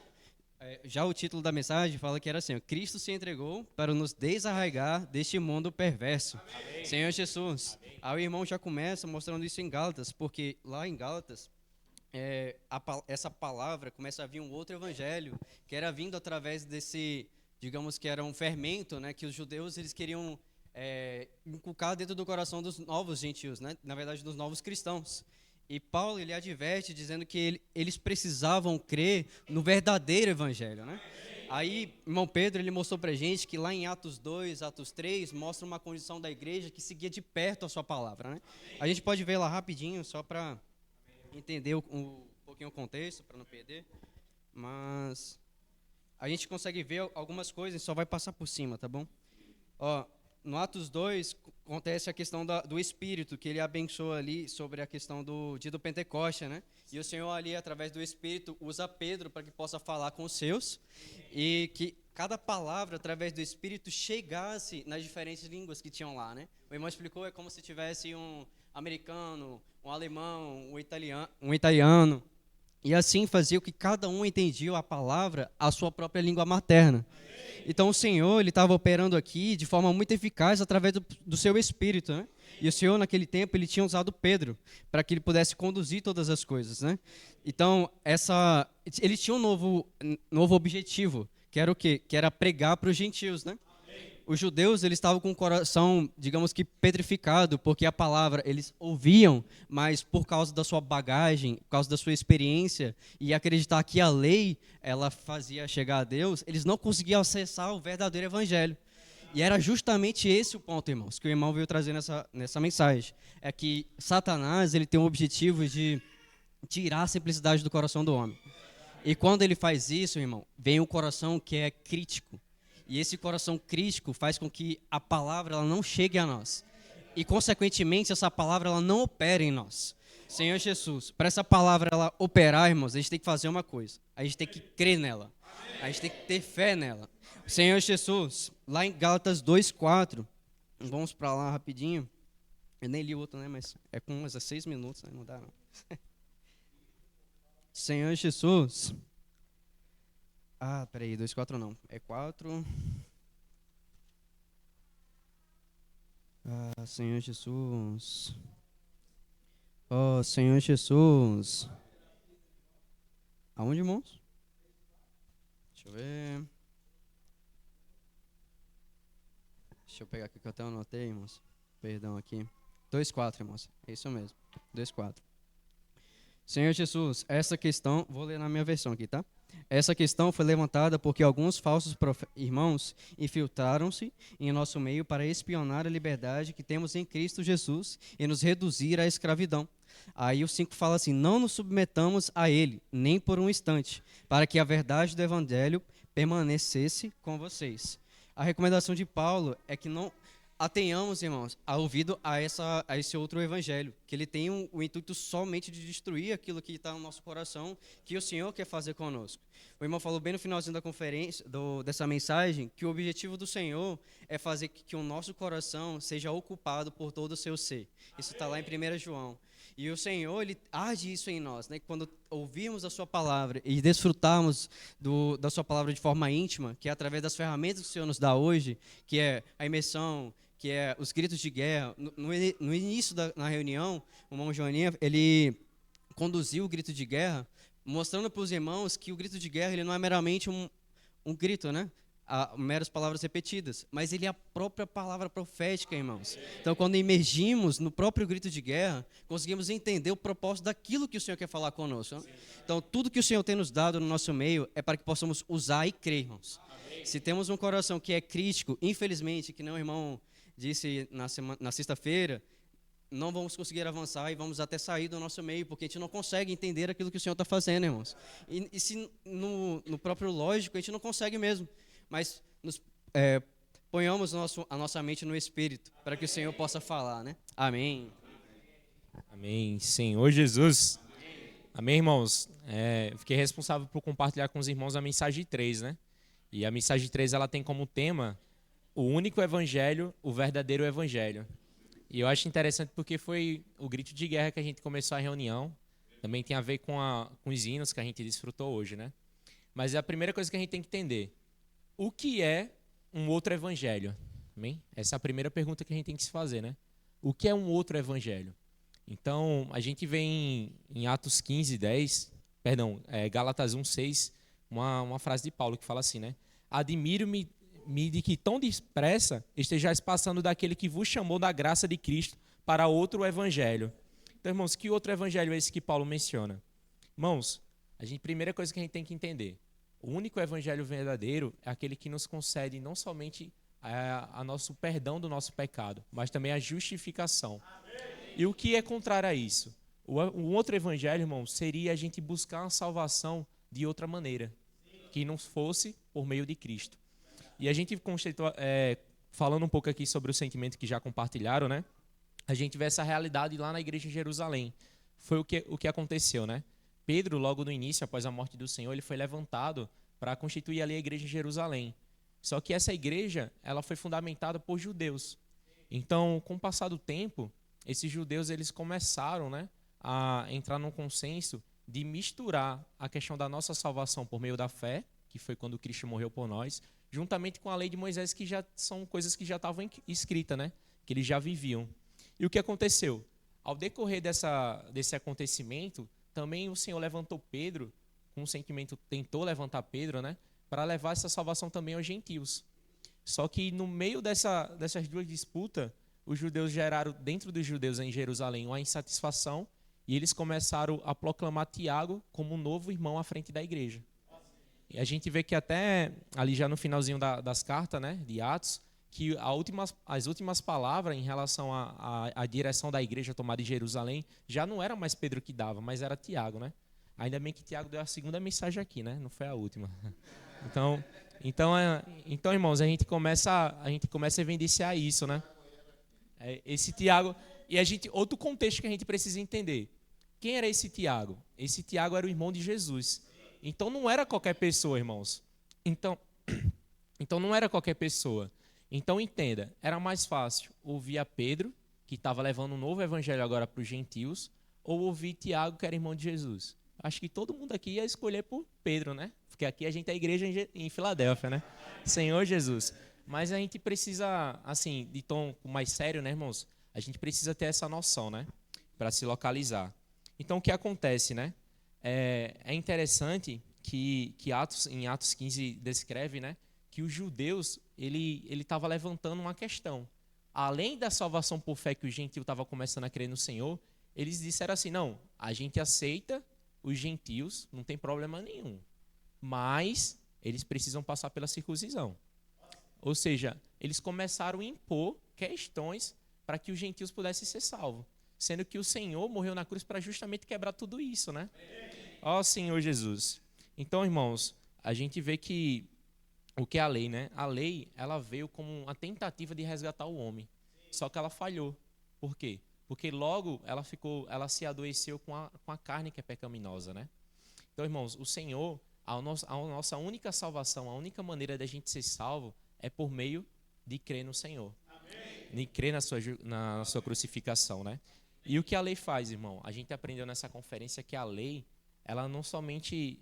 já o título da mensagem fala que era assim: Cristo se entregou para nos desarraigar deste mundo perverso. Amém. Senhor Jesus. Amém. Aí o irmão já começa mostrando isso em Gálatas, porque lá em Gálatas, essa palavra começa a vir um outro evangelho, que era vindo através desse, digamos que era um fermento, né, que os judeus eles queriam inculcar dentro do coração dos novos gentios, né, na verdade dos novos cristãos. E Paulo, ele adverte dizendo que eles precisavam crer no verdadeiro evangelho, né? Aí, irmão Pedro, ele mostrou pra gente que lá em Atos 2, Atos 3, mostra uma condição da igreja que seguia de perto a sua palavra, né? A gente pode ver lá rapidinho, só para entender um pouquinho o contexto, para não perder. Mas a gente consegue ver algumas coisas, só vai passar por cima, tá bom? Ó, no Atos 2, acontece a questão do Espírito, que ele abençoa ali sobre a questão do dia do Pentecoste, né? E o Senhor ali, através do Espírito, usa Pedro para que possa falar com os seus e que cada palavra, através do Espírito, chegasse nas diferentes línguas que tinham lá, né? O irmão explicou, é como se tivesse um americano, um alemão, um italiano, E assim fazia com que cada um entendia a palavra a sua própria língua materna. Então o Senhor, ele estava operando aqui de forma muito eficaz através do seu Espírito, né? E o Senhor, naquele tempo, ele tinha usado Pedro para que ele pudesse conduzir todas as coisas, né? Então, ele tinha um novo objetivo, que era o quê? Que era pregar para os gentios, né? Os judeus, eles estavam com o coração, digamos que petrificado, porque a palavra eles ouviam, mas por causa da sua bagagem, por causa da sua experiência e acreditar que a lei ela fazia chegar a Deus, eles não conseguiam acessar o verdadeiro evangelho. E era justamente esse o ponto, irmãos, que o irmão veio trazer nessa mensagem. É que Satanás, ele tem o objetivo de tirar a simplicidade do coração do homem. E quando ele faz isso, irmão, vem um coração que é crítico. E esse coração crítico faz com que a palavra ela não chegue a nós. E, consequentemente, essa palavra ela não opera em nós. Senhor Jesus, para essa palavra ela operar, irmãos, a gente tem que fazer uma coisa. A gente tem que crer nela. A gente tem que ter fé nela. Senhor Jesus, lá em Gálatas 2:4, vamos para lá rapidinho. Eu nem li o outro, né? Mas é com 16 minutos, né? Não dá não. Senhor Jesus. Peraí, 2:4 não. É 4. Senhor Jesus. Oh, Senhor Jesus. Aonde, irmãos? Deixa eu ver. Deixa eu pegar aqui que eu até anotei, irmãos. Perdão aqui. 2:4, irmãos. É isso mesmo. 2:4. Senhor Jesus, essa questão, vou ler na minha versão aqui, tá? Essa questão foi levantada porque alguns falsos irmãos infiltraram-se em nosso meio para espionar a liberdade que temos em Cristo Jesus e nos reduzir à escravidão. Aí o 5 fala assim: não nos submetamos a ele, nem por um instante, para que a verdade do evangelho permanecesse com vocês. A recomendação de Paulo é que não atenhamos, irmãos, a ouvido a esse outro evangelho, que ele tem o intuito somente de destruir aquilo que está no nosso coração, que o Senhor quer fazer conosco. O irmão falou bem no finalzinho da conferência, dessa mensagem, que o objetivo do Senhor é fazer que o nosso coração seja ocupado por todo o seu ser. Isso está lá em 1 João. E o Senhor, ele age isso em nós, né? Quando ouvirmos a sua palavra e desfrutarmos da sua palavra de forma íntima, que é através das ferramentas que o Senhor nos dá hoje, que é a imersão, que é os gritos de guerra. No início na reunião, o irmão Joaninha, ele conduziu o grito de guerra, mostrando para os irmãos que o grito de guerra ele não é meramente um grito, né? Meras palavras repetidas, mas ele é a própria palavra profética, irmãos. Então, quando emergimos no próprio grito de guerra, conseguimos entender o propósito daquilo que o Senhor quer falar conosco. Então, tudo que o Senhor tem nos dado no nosso meio é para que possamos usar e crer, irmãos. Se temos um coração que é crítico, infelizmente, que nem o irmão disse na sexta-feira, não vamos conseguir avançar e vamos até sair do nosso meio, porque a gente não consegue entender aquilo que o Senhor está fazendo, irmãos. E se no próprio lógico, a gente não consegue mesmo. Mas ponhamos a nossa mente no Espírito, para que o Senhor possa falar, né? Amém. Amém. Senhor Jesus. Amém, irmãos. Fiquei responsável por compartilhar com os irmãos a mensagem 3, né? E a mensagem 3, ela tem como tema o único evangelho, o verdadeiro evangelho. E eu acho interessante porque foi o grito de guerra que a gente começou a reunião. Também tem a ver com os hinos que a gente desfrutou hoje, né? Mas é a primeira coisa que a gente tem que entender. O que é um outro evangelho? Amém? Essa é a primeira pergunta que a gente tem que se fazer, né? O que é um outro evangelho? Então, a gente vê em Atos 15:10, Gálatas 1:6, uma frase de Paulo que fala assim, né? Admiro-me de que tão depressa estejais passando daquele que vos chamou da graça de Cristo para outro evangelho. Então, irmãos, que outro evangelho é esse que Paulo menciona? Irmãos, primeira coisa que a gente tem que entender, o único evangelho verdadeiro é aquele que nos concede não somente a nosso perdão do nosso pecado, mas também a justificação. E o que é contrário a isso? O outro evangelho, irmão, seria a gente buscar uma salvação de outra maneira, que não fosse por meio de Cristo. E a gente, falando um pouco aqui sobre o sentimento que já compartilharam, né? A gente vê essa realidade lá na igreja de Jerusalém. Foi o que aconteceu, né? Pedro, logo no início, após a morte do Senhor, ele foi levantado para constituir ali a igreja de Jerusalém. Só que essa igreja, ela foi fundamentada por judeus. Então, com o passar do tempo, esses judeus eles começaram, né, a entrar num consenso de misturar a questão da nossa salvação por meio da fé, que foi quando Cristo morreu por nós, juntamente com a lei de Moisés, que já são coisas que já estavam escritas, né? Que eles já viviam. E o que aconteceu? Ao decorrer desse acontecimento, também o Senhor levantou Pedro, com um sentimento, tentou levantar Pedro, né? Para levar essa salvação também aos gentios. Só que no meio dessas duas disputas, os judeus geraram, dentro dos judeus em Jerusalém, uma insatisfação, e eles começaram a proclamar Tiago como um novo irmão à frente da igreja. E a gente vê que até ali já no finalzinho das cartas, né, de Atos, que as últimas palavras em relação à direção da igreja tomada em Jerusalém já não era mais Pedro que dava, mas era Tiago, né? Ainda bem que Tiago deu a segunda mensagem aqui, né? Não foi a última. Então, irmãos, a gente começa a evidenciar isso, né? Esse Tiago, e outro contexto que a gente precisa entender. Quem era esse Tiago? Esse Tiago era o irmão de Jesus. Então não era qualquer pessoa, irmãos. Então não era qualquer pessoa. Então entenda, era mais fácil ouvir a Pedro, que estava levando um novo evangelho agora para os gentios, ou ouvir Tiago, que era irmão de Jesus. Acho que todo mundo aqui ia escolher por Pedro, né? Porque aqui a gente é a igreja em Filadélfia, né? Senhor Jesus. Mas a gente precisa, assim, de tom mais sério, né, irmãos? A gente precisa ter essa noção, né? Para se localizar. Então, o que acontece, né? É interessante que em Atos 15 descreve, né? Que os judeus, ele estava levantando uma questão. Além da salvação por fé que o gentil estava começando a crer no Senhor, eles disseram assim, não, a gente aceita os gentios, não tem problema nenhum. Mas eles precisam passar pela circuncisão. Ou seja, eles começaram a impor questões para que os gentios pudessem ser salvos. Sendo que o Senhor morreu na cruz para justamente quebrar tudo isso, né? Ó Senhor Jesus. Então, irmãos, a gente vê que o que é a lei, né? A lei, ela veio como uma tentativa de resgatar o homem. Só que ela falhou. Por quê? Porque logo ela se adoeceu com a carne que é pecaminosa, né? Então, irmãos, o Senhor, a nossa única salvação, a única maneira da gente ser salvo é por meio de crer no Senhor. Amém. De crer na sua crucificação, né? E o que a lei faz, irmão? A gente aprendeu nessa conferência que a lei, ela não somente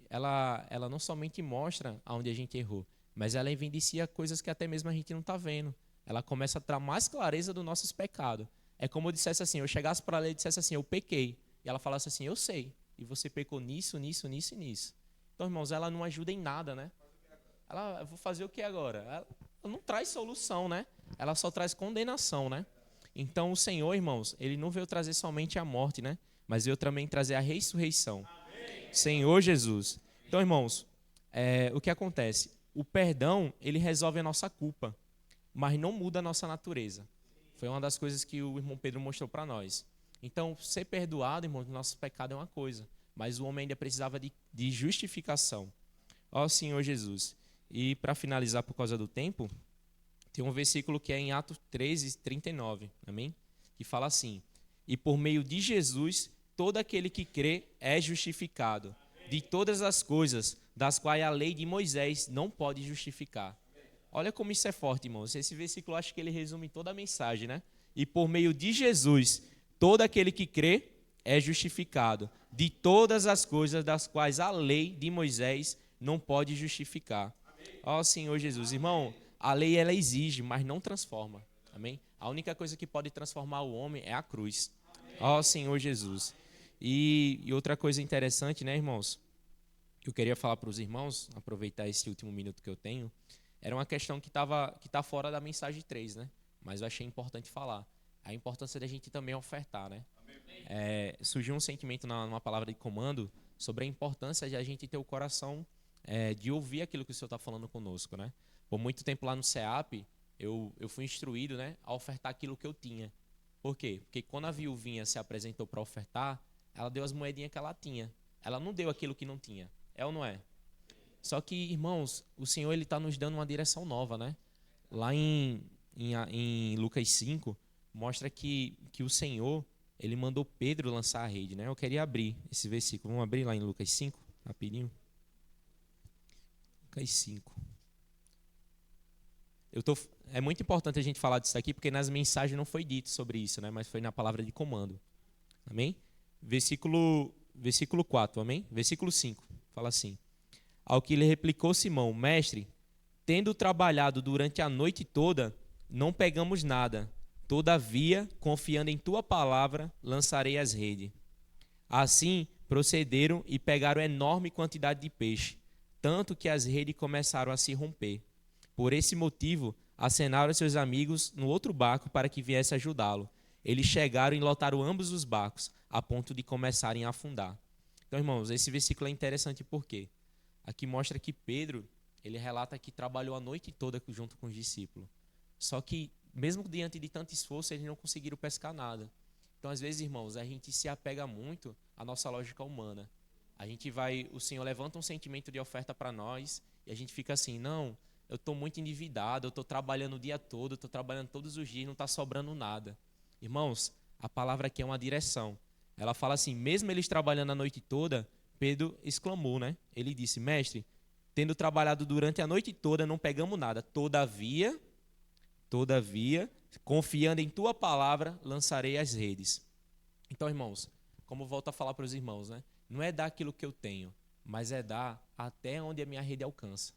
mostra aonde a gente errou, mas ela evidencia coisas que até mesmo a gente não está vendo. Ela começa a dar mais clareza dos nossos pecados. É como eu dissesse assim, eu chegasse para a lei e dissesse assim, eu pequei. E ela falasse assim, eu sei. E você pecou nisso, nisso, nisso e nisso. Então, irmãos, ela não ajuda em nada, né? Eu vou fazer o que agora? Ela não traz solução, né? Ela só traz condenação, né? Então, o Senhor, irmãos, ele não veio trazer somente a morte, né? Mas veio também trazer a ressurreição. Amém. Senhor Jesus. Então, irmãos, o que acontece? O perdão, ele resolve a nossa culpa, mas não muda a nossa natureza. Foi uma das coisas que o irmão Pedro mostrou para nós. Então, ser perdoado, irmão, do nosso pecado é uma coisa, mas o homem ainda precisava de justificação. Ó Senhor Jesus. E para finalizar, por causa do tempo, tem um versículo que é em Atos 13, 39, amém? Que fala assim, e por meio de Jesus, todo aquele que crê é justificado, de todas as coisas, das quais a lei de Moisés não pode justificar. Olha como isso é forte, irmãos. Esse versículo, acho que ele resume toda a mensagem, né? E por meio de Jesus, todo aquele que crê é justificado, de todas as coisas das quais a lei de Moisés não pode justificar. Ó Senhor Jesus. Irmão, a lei ela exige, mas não transforma. Amém? A única coisa que pode transformar o homem é a cruz. Ó Senhor Jesus. E outra coisa interessante, né, irmãos? Que eu queria falar para os irmãos, aproveitar esse último minuto que eu tenho, era uma questão que tá fora da mensagem 3, né? Mas eu achei importante falar. A importância da gente também ofertar, né? Surgiu um sentimento numa palavra de comando sobre a importância de a gente ter o coração de ouvir aquilo que o Senhor está falando conosco, né? Por muito tempo lá no CEAP, eu fui instruído, né, a ofertar aquilo que eu tinha. Por quê? Porque quando a viuvinha se apresentou para ofertar, ela deu as moedinhas que ela tinha. Ela não deu aquilo que não tinha. É ou não é? Só que, irmãos, o Senhor está nos dando uma direção nova, né? Lá em Lucas 5, mostra que o Senhor, ele mandou Pedro lançar a rede, né? Eu queria abrir esse versículo. Vamos abrir lá em Lucas 5, rapidinho. Lucas 5. É muito importante a gente falar disso aqui, porque nas mensagens não foi dito sobre isso, né? Mas foi na palavra de comando. Amém? Versículo versículo 4, amém? Versículo 5, fala assim: ao que lhe replicou Simão: mestre, tendo trabalhado durante a noite toda, não pegamos nada. Todavia, confiando em tua palavra, lançarei as redes. Assim, procederam e pegaram enorme quantidade de peixe, tanto que as redes começaram a se romper. Por esse motivo, acenaram seus amigos no outro barco para que viesse ajudá-lo. Eles chegaram e lotaram ambos os barcos, a ponto de começarem a afundar. Então, irmãos, esse versículo é interessante porque aqui mostra que Pedro, ele relata que trabalhou a noite toda junto com os discípulos. Só que, mesmo diante de tanto esforço, eles não conseguiram pescar nada. Então, às vezes, irmãos, a gente se apega muito à nossa lógica humana. O Senhor levanta um sentimento de oferta para nós e a gente fica assim: não, eu estou muito endividado, eu estou trabalhando o dia todo, eu estou trabalhando todos os dias, não está sobrando nada. Irmãos, a palavra aqui é uma direção. Ela fala assim: mesmo eles trabalhando a noite toda, Pedro exclamou, né? Ele disse: mestre, tendo trabalhado durante a noite toda, não pegamos nada. Todavia, confiando em tua palavra, lançarei as redes. Então, irmãos, como eu volto a falar para os irmãos, né? Não é dar aquilo que eu tenho, mas é dar até onde a minha rede alcança.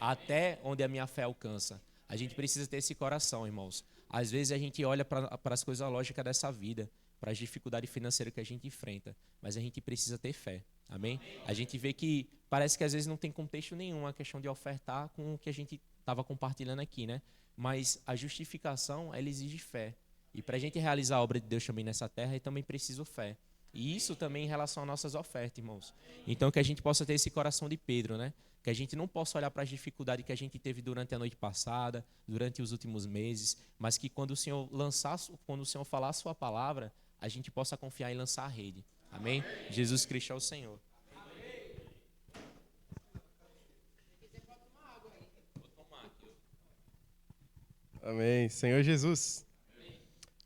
Até onde a minha fé alcança. A gente precisa ter esse coração, irmãos. Às vezes a gente olha para as coisas lógicas dessa vida, para as dificuldades financeiras que a gente enfrenta, mas a gente precisa ter fé. Amém? A gente vê que parece que às vezes não tem contexto nenhum a questão de ofertar com o que a gente estava compartilhando aqui, né? Mas a justificação, ela exige fé. E para a gente realizar a obra de Deus também nessa terra, é também preciso fé. E isso também em relação às nossas ofertas, irmãos. Então que a gente possa ter esse coração de Pedro, né? Que a gente não possa olhar para as dificuldades que a gente teve durante a noite passada, durante os últimos meses, mas que quando o Senhor falar a sua palavra, a gente possa confiar e lançar a rede. Amém? Jesus Cristo é o Senhor. Amém. Senhor Jesus.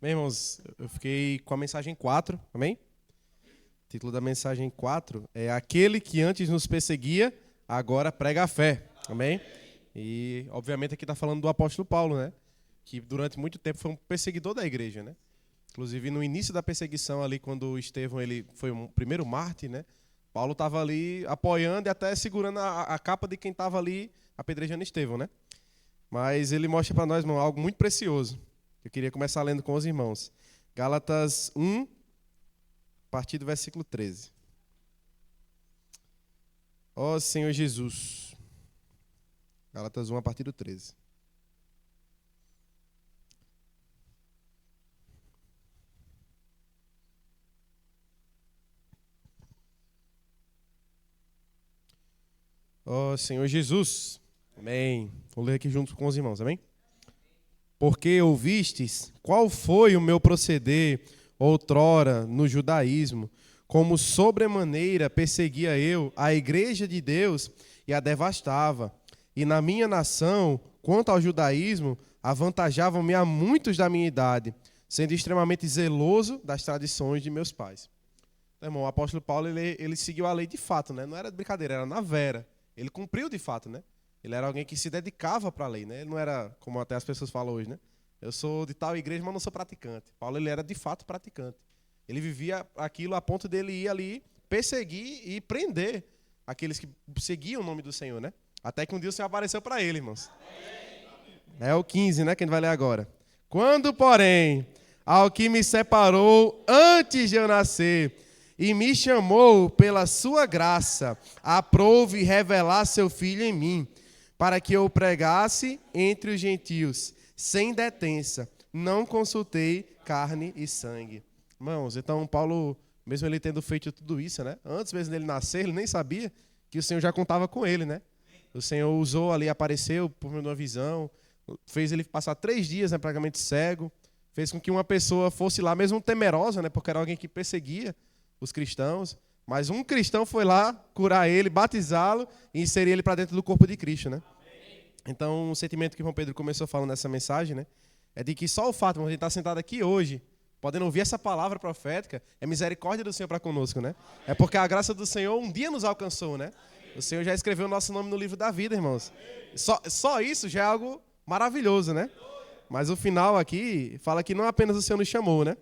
Bem, irmãos, eu fiquei com a mensagem 4, amém? O título da mensagem 4 é Aquele que antes nos perseguia, agora prega a fé, amém? E, obviamente, aqui está falando do apóstolo Paulo, né? Que durante muito tempo foi um perseguidor da igreja, né? Inclusive, no início da perseguição ali, quando Estevão ele foi o primeiro mártir, né? Paulo estava ali apoiando e até segurando a capa de quem estava ali apedrejando Estevão, né? Mas ele mostra para nós, irmão, algo muito precioso. Eu queria começar lendo com os irmãos. Gálatas 1, a partir do versículo 13. Ó Senhor Jesus. Gálatas 1, a partir do 13. Ó Senhor Jesus. Amém. Vou ler aqui junto com os irmãos, amém? Porque ouvistes qual foi o meu proceder outrora no judaísmo, como sobremaneira perseguia eu a igreja de Deus e a devastava. E na minha nação, quanto ao judaísmo, avantajavam-me a muitos da minha idade, sendo extremamente zeloso das tradições de meus pais. Então, irmão, o apóstolo Paulo ele seguiu a lei de fato, né? Não era de brincadeira, era na vera. Ele cumpriu de fato, né? Ele era alguém que se dedicava para a lei, né? Ele não era, como até as pessoas falam hoje, né? Eu sou de tal igreja, mas não sou praticante. Paulo, ele era de fato praticante. Ele vivia aquilo a ponto dele ir ali perseguir e prender aqueles que seguiam o nome do Senhor, né? Até que um dia o Senhor apareceu para ele, irmãos. É o 15, né? Que a gente vai ler agora. Quando, porém, ao que me separou antes de eu nascer e me chamou pela sua graça, aprouve revelar seu Filho em mim, para que eu pregasse entre os gentios, sem detença, não consultei carne e sangue. Irmãos, então Paulo, mesmo ele tendo feito tudo isso, né? Antes mesmo dele nascer, ele nem sabia que o Senhor já contava com ele, né? O Senhor usou ali, apareceu por meio de uma visão, fez ele passar 3 dias, né, praticamente cego, fez com que uma pessoa fosse lá, mesmo temerosa, né? Porque era alguém que perseguia os cristãos, mas um cristão foi lá curar ele, batizá-lo e inserir ele para dentro do corpo de Cristo, né? Então, o sentimento que o João Pedro começou falando nessa mensagem, né, é de que só o fato de a gente estar sentado aqui hoje, podendo ouvir essa palavra profética, é misericórdia do Senhor para conosco, né? É porque a graça do Senhor um dia nos alcançou, né? O Senhor já escreveu o nosso nome no livro da vida, irmãos. Só isso já é algo maravilhoso, né? Mas o final aqui fala que não apenas o Senhor nos chamou, né?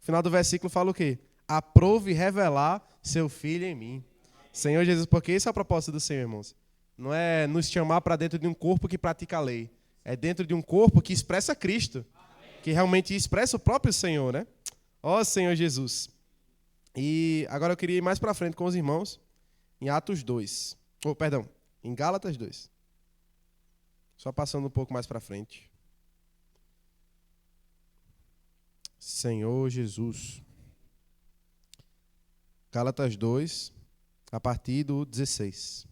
O final do versículo fala o quê? aprove revelar seu Filho em mim. Senhor Jesus, porque esse é o propósito do Senhor, irmãos. Não é nos chamar para dentro de um corpo que pratica a lei. É dentro de um corpo que expressa Cristo. Que realmente expressa o próprio Senhor, né? Ó Senhor Jesus. E agora eu queria ir mais para frente com os irmãos em Atos 2. Em Gálatas 2. Só passando um pouco mais para frente. Senhor Jesus. Gálatas 2, a partir do 16.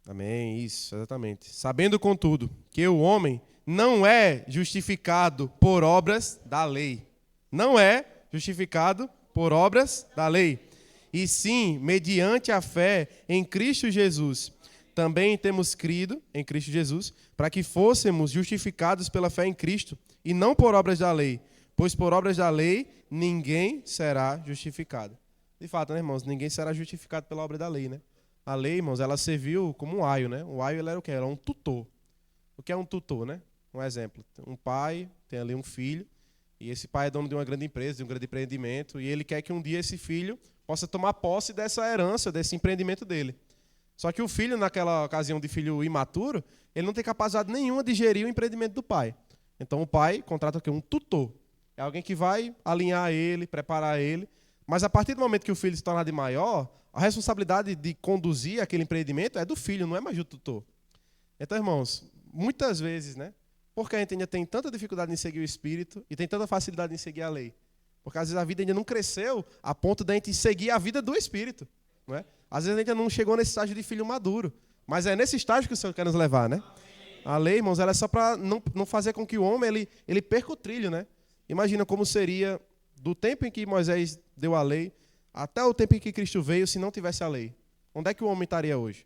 Amém, isso, exatamente. Sabendo, contudo, que o homem não é justificado por obras da lei. Não é justificado por obras da lei. E sim, mediante a fé em Cristo Jesus. Também temos crido em Cristo Jesus, para que fôssemos justificados pela fé em Cristo, e não por obras da lei. Pois por obras da lei, ninguém será justificado. De fato, né, irmãos? Ninguém será justificado pela obra da lei, né? A lei, irmãos, ela serviu como um aio, né? O aio, ele era o quê? Era um tutor. O que é um tutor, né? Um exemplo. Um pai tem ali um filho, e esse pai é dono de uma grande empresa, de um grande empreendimento, e ele quer que um dia esse filho possa tomar posse dessa herança, desse empreendimento dele. Só que o filho, naquela ocasião de filho imaturo, ele não tem capacidade nenhuma de gerir o empreendimento do pai. Então o pai contrata o quê? Um tutor. É alguém que vai alinhar ele, preparar ele. Mas a partir do momento que o filho se tornar de maior, a responsabilidade de conduzir aquele empreendimento é do filho, não é mais do tutor. Então, irmãos, muitas vezes, né? Porque a gente ainda tem tanta dificuldade em seguir o Espírito e tem tanta facilidade em seguir a lei. Porque às vezes a vida ainda não cresceu a ponto de a gente seguir a vida do Espírito. Não é? Às vezes a gente ainda não chegou nesse estágio de filho maduro. Mas é nesse estágio que o Senhor quer nos levar, né? A lei, irmãos, ela é só para não fazer com que o homem ele perca o trilho, né? Imagina como seria do tempo em que Moisés deu a lei até o tempo em que Cristo veio, se não tivesse a lei. Onde é que o homem estaria hoje?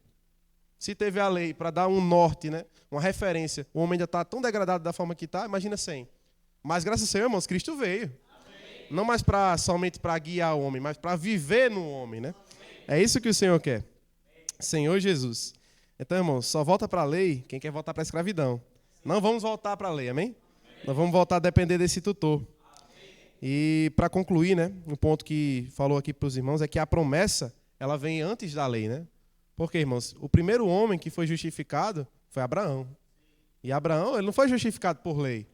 Se teve a lei para dar um norte, né? Uma referência, o homem ainda está tão degradado da forma que está, imagina sem. Mas graças ao Senhor, irmãos, Cristo veio. Amém. Não mais somente para guiar o homem, mas para viver no homem, né? É isso que o Senhor quer. Senhor Jesus. Então, irmãos, só volta para a lei quem quer voltar para a escravidão. Não vamos voltar para a lei, amém? Nós vamos voltar a depender desse tutor. E para concluir, né, um ponto que falou aqui para os irmãos é que a promessa, ela vem antes da lei, né? Porque, irmãos, o primeiro homem que foi justificado foi Abraão. E Abraão, ele não foi justificado por lei.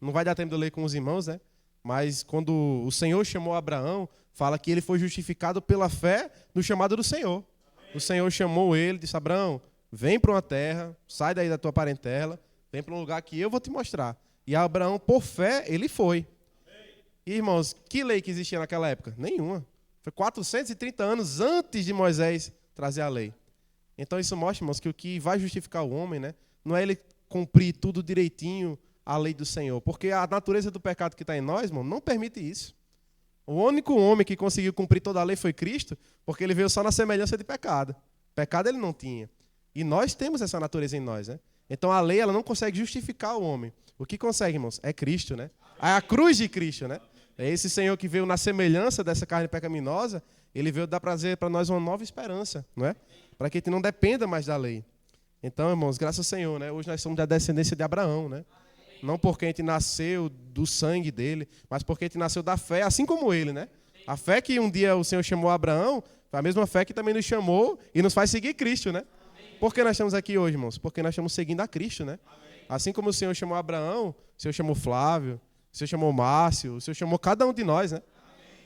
Não vai dar tempo de ler com os irmãos, né? Mas quando o Senhor chamou Abraão, fala que ele foi justificado pela fé no chamado do Senhor. O Senhor chamou ele, disse: Abraão, vem para uma terra, sai daí da tua parentela, vem para um lugar que eu vou te mostrar. E Abraão, por fé, ele foi. E, irmãos, que lei que existia naquela época? Nenhuma. Foi 430 anos antes de Moisés trazer a lei. Então isso mostra, irmãos, que o que vai justificar o homem, né, não é ele cumprir tudo direitinho a lei do Senhor. Porque a natureza do pecado que está em nós, irmão, não permite isso. O único homem que conseguiu cumprir toda a lei foi Cristo, porque ele veio só na semelhança de pecado. Pecado ele não tinha. E nós temos essa natureza em nós, né? Então a lei ela não consegue justificar o homem. O que consegue, irmãos? É Cristo, né? É a cruz de Cristo, né? É esse Senhor que veio na semelhança dessa carne pecaminosa, ele veio dar prazer para nós uma nova esperança, não é? Para que a gente não dependa mais da lei. Então, irmãos, graças ao Senhor, né? Hoje nós somos da descendência de Abraão, né? Não porque a gente nasceu do sangue dele, mas porque a gente nasceu da fé, assim como ele, né? A fé que um dia o Senhor chamou Abraão, foi a mesma fé que também nos chamou e nos faz seguir Cristo, né? Por que nós estamos aqui hoje, irmãos? Porque nós estamos seguindo a Cristo, né? Assim como o Senhor chamou Abraão, o Senhor chamou Flávio, o Senhor chamou Márcio, o Senhor chamou cada um de nós, né?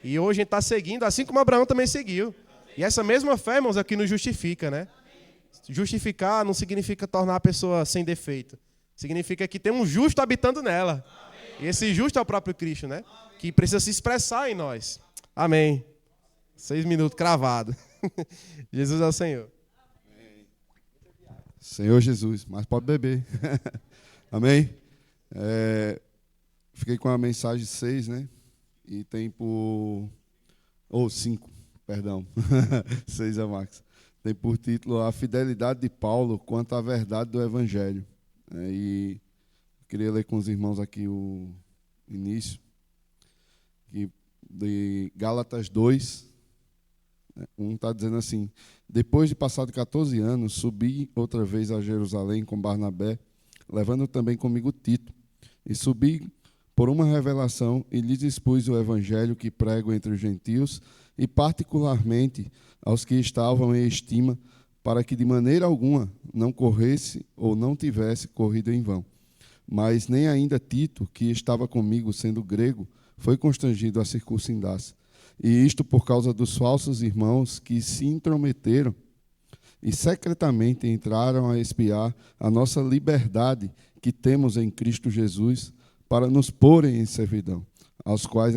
E hoje a gente está seguindo, assim como Abraão também seguiu. E essa mesma fé, irmãos, é que nos justifica, né? Justificar não significa tornar a pessoa sem defeito. Significa que tem um justo habitando nela. E esse justo é o próprio Cristo, né? Que precisa se expressar em nós. Amém. 6 minutos, cravado. Jesus é o Senhor. Senhor Jesus, mas pode beber. Amém? Fiquei com a mensagem 6, né? E tem por... 5, perdão. 6 é Max. Tem por título A Fidelidade de Paulo quanto à verdade do Evangelho. E queria ler com os irmãos aqui o início, de Gálatas 2, 1 está dizendo assim: depois de passado 14 anos, subi outra vez a Jerusalém com Barnabé, levando também comigo Tito, e subi por uma revelação e lhes expus o evangelho que prego entre os gentios e particularmente aos que estavam em estima, para que de maneira alguma não corresse ou não tivesse corrido em vão. Mas nem ainda Tito, que estava comigo sendo grego, foi constrangido a circuncidar-se. E isto por causa dos falsos irmãos que se intrometeram e secretamente entraram a espiar a nossa liberdade que temos em Cristo Jesus, para nos porem em servidão, aos quais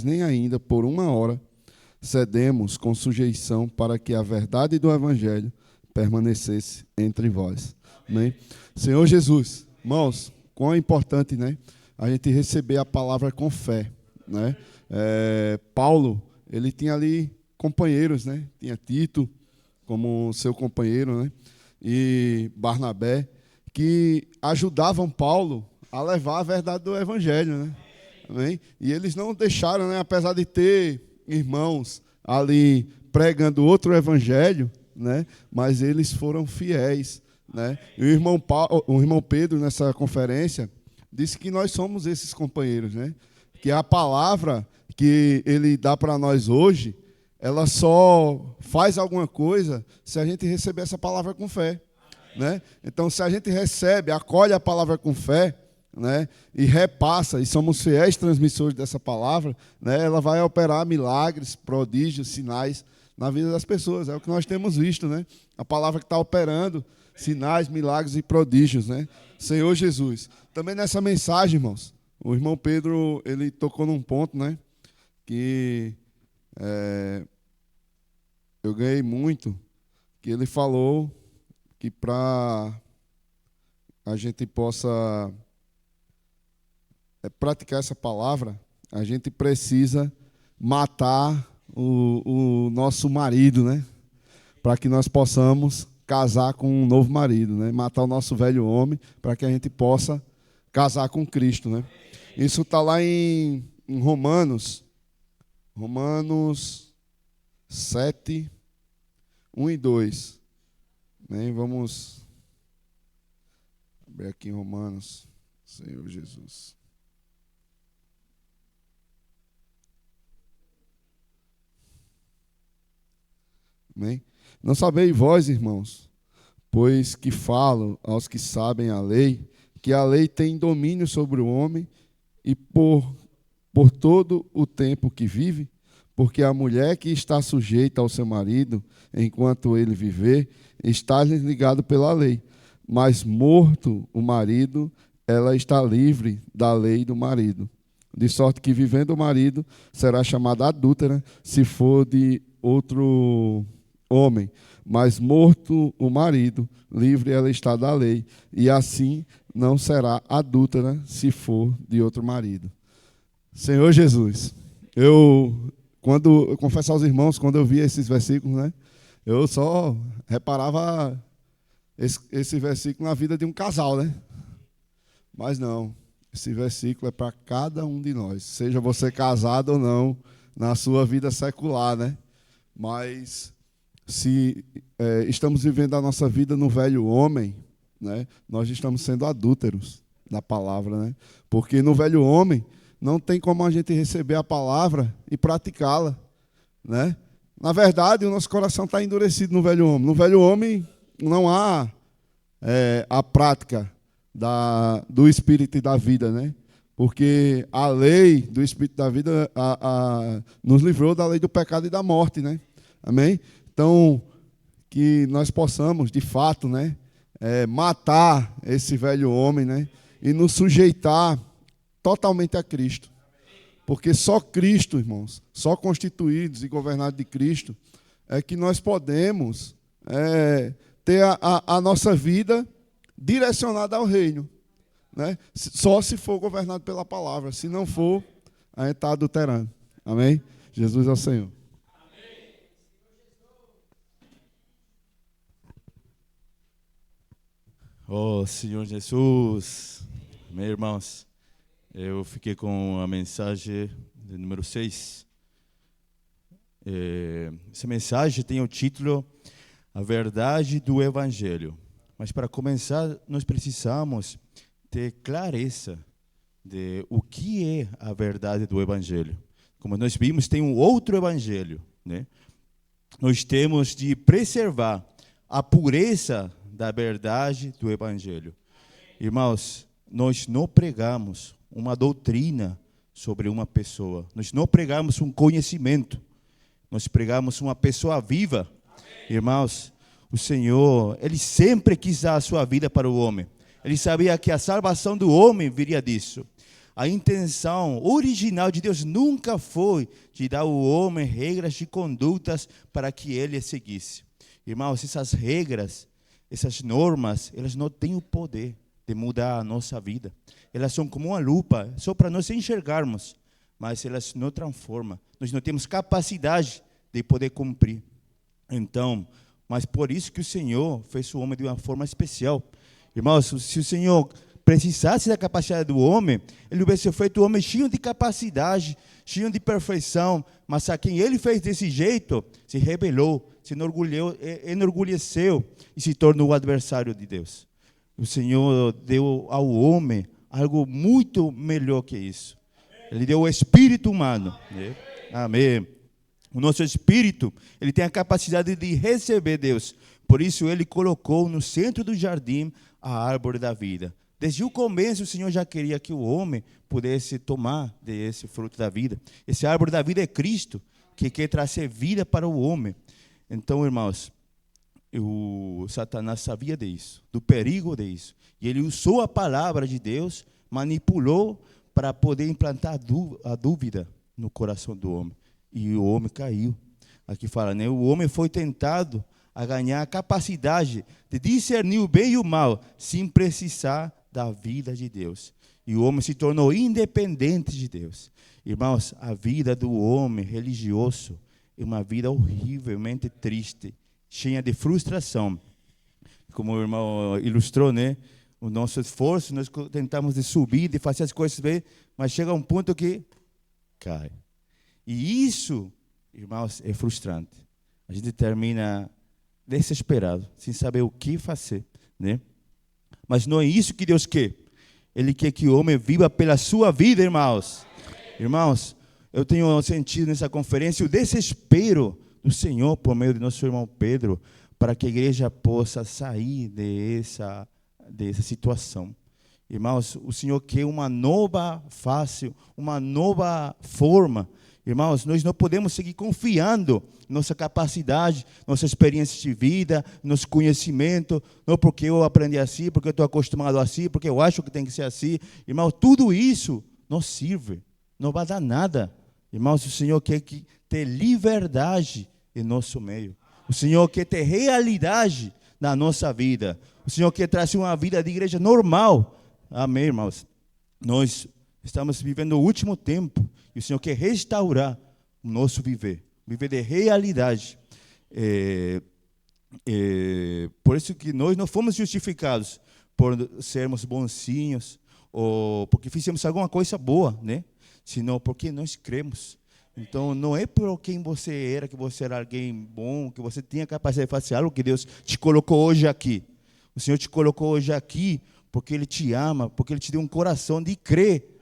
nem ainda por uma hora cedemos com sujeição, para que a verdade do evangelho permanecesse entre vós. Amém? Senhor Jesus, irmãos, quão é importante, né, a gente receber a palavra com fé, né? Paulo, ele tinha ali companheiros, né? Tinha Tito como seu companheiro, né? E Barnabé, que ajudavam Paulo a levar a verdade do evangelho, né? Amém? E eles não deixaram, né, apesar de ter irmãos ali pregando outro evangelho, né, mas eles foram fiéis, né? E o irmão Pedro, nessa conferência, disse que nós somos esses companheiros, né? Que a palavra que ele dá para nós hoje, ela só faz alguma coisa se a gente receber essa palavra com fé, né? Então, se a gente recebe, acolhe a palavra com fé, né, e repassa, e somos fiéis transmissores dessa palavra, né, ela vai operar milagres, prodígios, sinais na vida das pessoas. É o que nós temos visto, né? A palavra que está operando sinais, milagres e prodígios, né? Senhor Jesus. Também nessa mensagem, irmãos, o irmão Pedro, ele tocou num ponto, né, que eu ganhei muito, que ele falou que para a gente possa praticar essa palavra, a gente precisa matar o nosso marido, né? Para que nós possamos casar com um novo marido, né? Matar o nosso velho homem para que a gente possa casar com Cristo, né? Isso está lá em Romanos 7, 1 e 2. Né? Vamos abrir aqui em Romanos, Senhor Jesus. Amém? Não sabeis vós, irmãos, pois que falo aos que sabem a lei, que a lei tem domínio sobre o homem e por todo o tempo que vive, porque a mulher que está sujeita ao seu marido, enquanto ele viver, está ligado pela lei. Mas morto o marido, ela está livre da lei do marido. De sorte que, vivendo o marido, será chamada adúltera, se for de outro homem. Mas morto o marido, livre ela está da lei, e assim não será adúltera, se for de outro marido. Senhor Jesus, eu confesso aos irmãos, quando eu via esses versículos, né, eu só reparava esse versículo na vida de um casal, né? Mas não, esse versículo é para cada um de nós, seja você casado ou não, na sua vida secular, né? Mas se estamos vivendo a nossa vida no velho homem, né, nós estamos sendo adúlteros da palavra, né? Porque no velho homem não tem como a gente receber a palavra e praticá-la, né? Na verdade, o nosso coração está endurecido no velho homem. No velho homem não há a prática do Espírito e da vida, né? Porque a lei do Espírito da vida nos livrou da lei do pecado e da morte, né? Amém? Então, que nós possamos, de fato, né, matar esse velho homem, né, e nos sujeitar totalmente a Cristo. Porque só Cristo, irmãos, só constituídos e governados de Cristo, é que nós podemos ter a nossa vida direcionada ao reino, né? Só se for governado pela palavra. Se não for, a gente está adulterando. Amém? Jesus é o Senhor. Oh, Senhor Jesus, meus irmãos, eu fiquei com a mensagem de número 6. Essa mensagem tem o título A Verdade do Evangelho. Mas para começar, nós precisamos ter clareza de o que é a verdade do Evangelho. Como nós vimos, tem um outro Evangelho, né? Nós temos de preservar a pureza da verdade do Evangelho. Irmãos, nós não pregamos uma doutrina sobre uma pessoa. Nós não pregamos um conhecimento. Nós pregamos uma pessoa viva. Irmãos, o Senhor, Ele sempre quis dar a sua vida para o homem. Ele sabia que a salvação do homem viria disso. A intenção original de Deus nunca foi de dar ao homem regras de condutas para que ele seguisse. Irmãos, essas regras, essas normas, elas não têm o poder de mudar a nossa vida. Elas são como uma lupa, só para nós enxergarmos, mas elas não transformam. Nós não temos capacidade de poder cumprir. Então, mas por isso que o Senhor fez o homem de uma forma especial. Irmãos, se o Senhor precisasse da capacidade do homem, Ele tivesse feito o homem cheio de capacidade, cheio de perfeição, mas a quem Ele fez desse jeito, se rebelou, se enorgulheceu e se tornou o adversário de Deus. O Senhor deu ao homem algo muito melhor que isso. Ele deu o espírito humano. Né? Amém. O nosso espírito, ele tem a capacidade de receber Deus. Por isso, Ele colocou no centro do jardim a árvore da vida. Desde o começo, o Senhor já queria que o homem pudesse tomar desse fruto da vida. Essa árvore da vida é Cristo, que quer trazer vida para o homem. Então, irmãos, o Satanás sabia disso, do perigo disso. E ele usou a palavra de Deus, manipulou para poder implantar a dúvida no coração do homem. E o homem caiu. Aqui fala, né? O homem foi tentado a ganhar a capacidade de discernir o bem e o mal, sem precisar da vida de Deus. E o homem se tornou independente de Deus. Irmãos, a vida do homem religioso é uma vida horrivelmente triste, cheia de frustração. Como o irmão ilustrou, né? O nosso esforço, nós tentamos de subir, de fazer as coisas bem, mas chega um ponto que cai. E isso, irmãos, é frustrante. A gente termina desesperado, sem saber o que fazer, né? Mas não é isso que Deus quer. Ele quer que o homem viva pela sua vida, irmãos. Irmãos, eu tenho sentido nessa conferência o desespero do Senhor por meio de nosso irmão Pedro, para que a igreja possa sair dessa situação. Irmãos, o Senhor quer uma nova face, uma nova forma. Irmãos, nós não podemos seguir confiando em nossa capacidade, nossa experiência de vida, nosso conhecimento, não porque eu aprendi assim, porque eu estou acostumado assim, porque eu acho que tem que ser assim. Irmãos, tudo isso não serve, não vai dar nada. Irmãos, o Senhor quer ter liberdade em nosso meio. O Senhor quer ter realidade na nossa vida. O Senhor quer trazer uma vida de igreja normal. Amém, irmãos? Nós estamos vivendo o último tempo e o Senhor quer restaurar o nosso viver de realidade. Por isso que nós não fomos justificados por sermos bonzinhos ou porque fizemos alguma coisa boa, né? Senão porque nós cremos. Então, não é por quem você era, que você era alguém bom, que você tinha capacidade de fazer algo que Deus te colocou hoje aqui. O Senhor te colocou hoje aqui porque Ele te ama, porque Ele te deu um coração de crer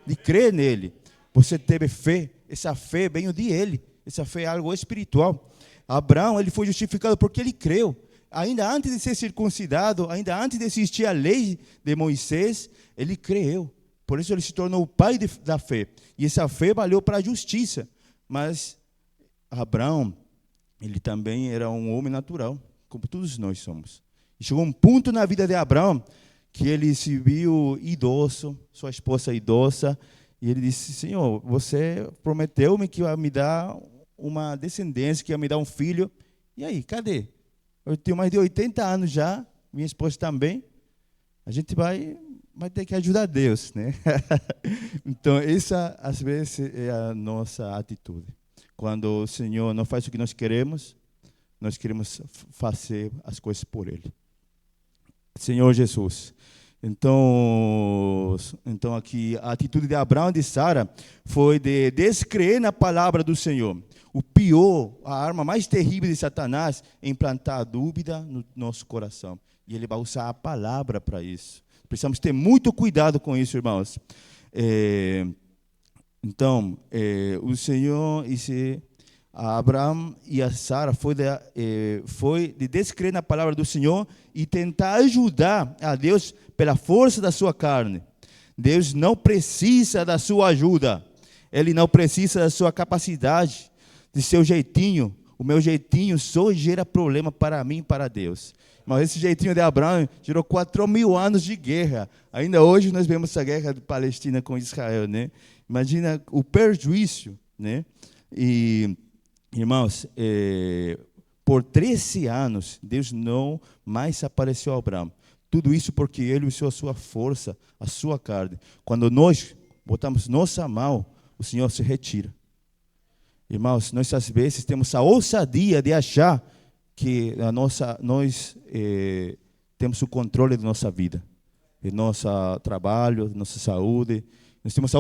nele. Você teve fé, essa fé veio de Ele, essa fé é algo espiritual. Abraão, ele foi justificado porque ele creu. Ainda antes de ser circuncidado, ainda antes de existir a lei de Moisés, ele creu. Por isso ele se tornou o pai da fé. E essa fé valeu para a justiça. Mas Abraão, ele também era um homem natural, como todos nós somos. E chegou um ponto na vida de Abraão que ele se viu idoso, sua esposa idosa, e ele disse: Senhor, você prometeu-me que ia me dar uma descendência, que ia me dar um filho. E aí, cadê? Eu tenho mais de 80 anos já, minha esposa também. A gente vai ter que ajudar Deus, né? Então, essa, às vezes, é a nossa atitude. Quando o Senhor não faz o que nós queremos fazer as coisas por Ele. Senhor Jesus. Então aqui, a atitude de Abraão e de Sara foi de descrer na palavra do Senhor. O pior, a arma mais terrível de Satanás é implantar a dúvida no nosso coração. E ele vai usar a palavra para isso. Precisamos ter muito cuidado com isso, irmãos. Então, o Senhor disse a Abraão e a Sara foi de descrer na palavra do Senhor e tentar ajudar a Deus pela força da sua carne. Deus não precisa da sua ajuda. Ele não precisa da sua capacidade, de seu jeitinho. O meu jeitinho só gera problema para mim e para Deus. Mas esse jeitinho de Abraão gerou 4.000 anos de guerra. Ainda hoje nós vemos essa guerra de Palestina com Israel, né? Imagina o prejuízo, né? E, irmãos, por 13 anos, Deus não mais apareceu a Abraão. Tudo isso porque ele usou a sua força, a sua carne. Quando nós botamos nossa mão, o Senhor se retira. Irmãos, nós às vezes temos a ousadia de achar que nós temos o controle da nossa vida, do nosso trabalho, da nossa saúde. Nós temos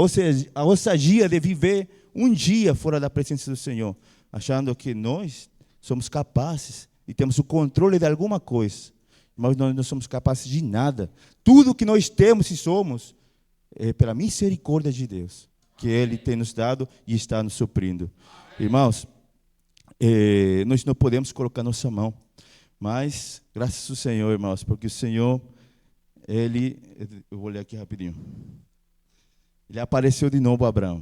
a ousadia de viver um dia fora da presença do Senhor, achando que nós somos capazes e temos o controle de alguma coisa. Mas nós não somos capazes de nada. Tudo que nós temos e somos é pela misericórdia de Deus, que Ele tem nos dado e está nos suprindo. Irmãos, nós não podemos colocar nossa mão, mas graças ao Senhor, irmãos, porque o Senhor, eu vou ler aqui rapidinho. Ele apareceu de novo a Abraão.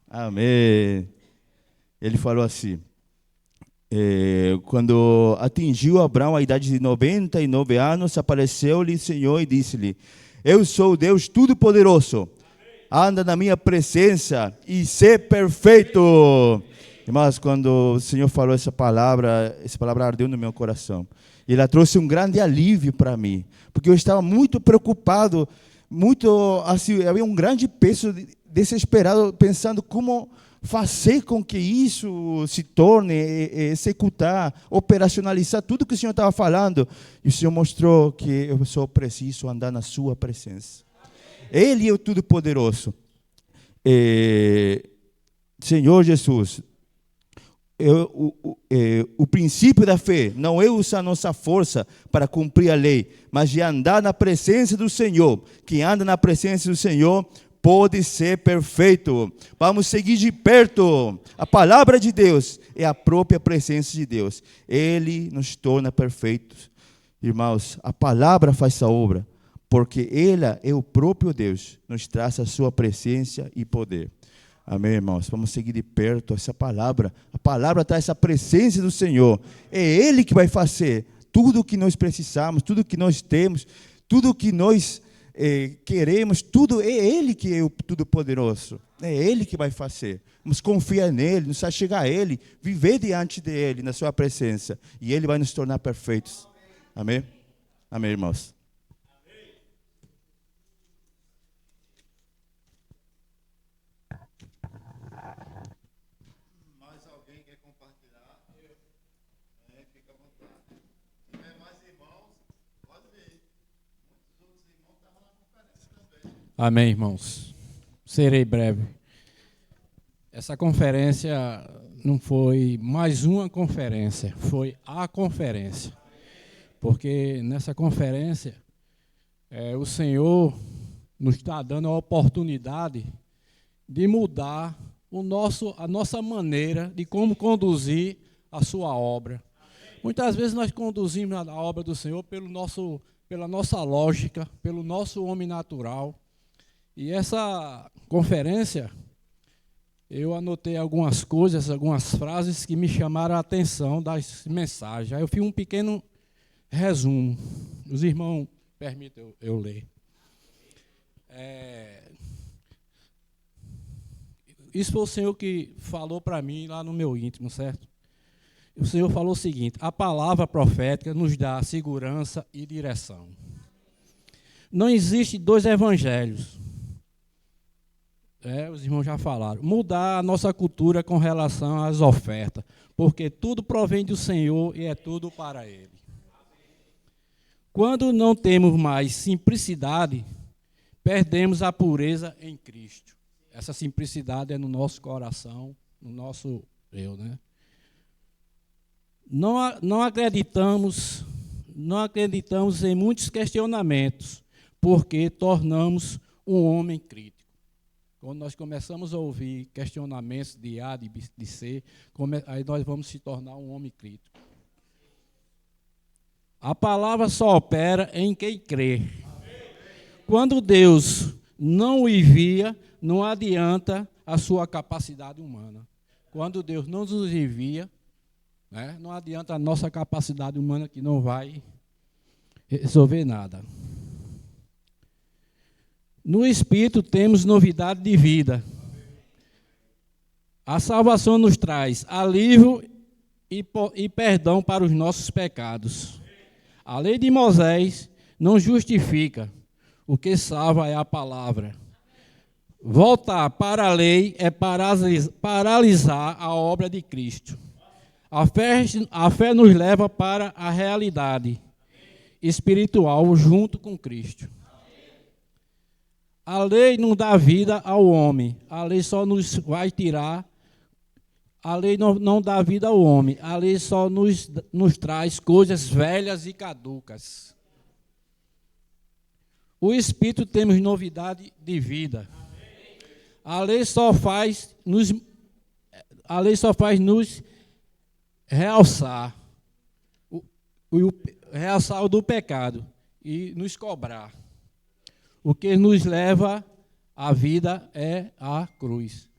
Amém. Ele falou assim, quando atingiu Abraão a idade de 99 anos, apareceu-lhe o Senhor e disse-lhe: eu sou o Deus Todo-Poderoso, anda na minha presença e sê perfeito. Irmãos, quando o Senhor falou essa palavra ardeu no meu coração. E ela trouxe um grande alívio para mim, porque eu estava muito preocupado, assim, havia um grande peso desesperado, pensando como fazer com que isso se torne, executar, operacionalizar tudo que o Senhor estava falando. E o Senhor mostrou que eu só preciso andar na sua presença. Ele é o Todo-Poderoso. Senhor Jesus, o princípio da fé não é usar nossa força para cumprir a lei, mas de andar na presença do Senhor. Quem anda na presença do Senhor pode ser perfeito. Vamos seguir de perto. A palavra de Deus é a própria presença de Deus. Ele nos torna perfeitos. Irmãos, a palavra faz a obra, porque ela é o próprio Deus, nos traz a sua presença e poder. Amém, irmãos? Vamos seguir de perto essa palavra. A palavra traz a presença do Senhor. É Ele que vai fazer tudo o que nós precisamos, tudo o que nós temos, tudo o que nós queremos, tudo é Ele que é o Todo-Poderoso. É Ele que vai fazer. Vamos confiar nele, nos achegar a Ele, viver diante dEle, na sua presença. E Ele vai nos tornar perfeitos. Amém? Amém, irmãos? Amém, irmãos. Serei breve. Essa conferência não foi mais uma conferência, foi a conferência. Porque nessa conferência, o Senhor nos está dando a oportunidade de mudar a nossa maneira de como conduzir a sua obra. Muitas vezes nós conduzimos a obra do Senhor pela nossa lógica, pelo nosso homem natural. E essa conferência, eu anotei algumas coisas, algumas frases que me chamaram a atenção das mensagens. Aí eu fiz um pequeno resumo. Os irmãos permitem eu ler. Isso foi o Senhor que falou para mim lá no meu íntimo, certo? O Senhor falou o seguinte: a palavra profética nos dá segurança e direção. Não existe dois evangelhos. Os irmãos já falaram. Mudar a nossa cultura com relação às ofertas, porque tudo provém do Senhor e é tudo para Ele. Quando não temos mais simplicidade, perdemos a pureza em Cristo. Essa simplicidade é no nosso coração, no nosso eu, né? Não acreditamos em muitos questionamentos, porque tornamos um homem crítico. Quando nós começamos a ouvir questionamentos de A, de C, aí nós vamos se tornar um homem crítico. A palavra só opera em quem crê. Quando Deus não o envia, não adianta a sua capacidade humana. Quando Deus não nos envia, né, não adianta a nossa capacidade humana, que não vai resolver nada. No Espírito temos novidade de vida. A salvação nos traz alívio e perdão para os nossos pecados. A lei de Moisés não justifica. O que salva é a palavra. Voltar para a lei é paralisar a obra de Cristo. A fé nos leva para a realidade espiritual junto com Cristo. A lei não dá vida ao homem. A lei só nos vai tirar. A lei não dá vida ao homem. A lei só nos traz coisas velhas e caducas. O Espírito temos novidade de vida. A lei só faz nos realçar realçar o do pecado e nos cobrar. O que nos leva à vida é a cruz.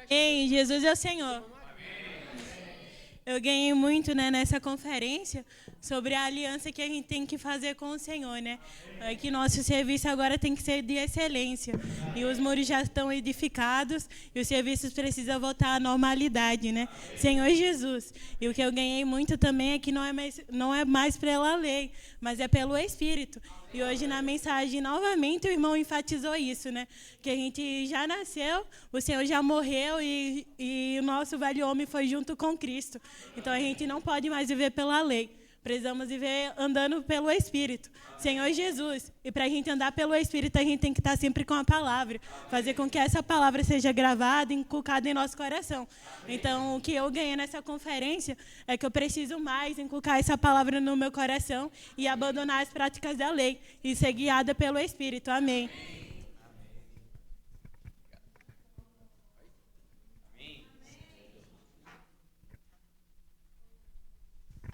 Ei, Jesus é o Senhor. Eu ganhei muito, né, nessa conferência sobre a aliança que a gente tem que fazer com o Senhor, né? É que nosso serviço agora tem que ser de excelência. E os muros já estão edificados e os serviços precisam voltar à normalidade, né? Senhor Jesus. E o que eu ganhei muito também é que não é mais pela lei, mas é pelo Espírito. E hoje na mensagem, novamente, o irmão enfatizou isso, né? Que a gente já nasceu, o Senhor já morreu e o nosso velho homem foi junto com Cristo. Então a gente não pode mais viver pela lei, precisamos viver andando pelo Espírito, Senhor Jesus. E para a gente andar pelo Espírito, a gente tem que estar sempre com a palavra, fazer com que essa palavra seja gravada e inculcada em nosso coração. Então, o que eu ganhei nessa conferência é que eu preciso mais inculcar essa palavra no meu coração e abandonar as práticas da lei e ser guiada pelo Espírito. Amém.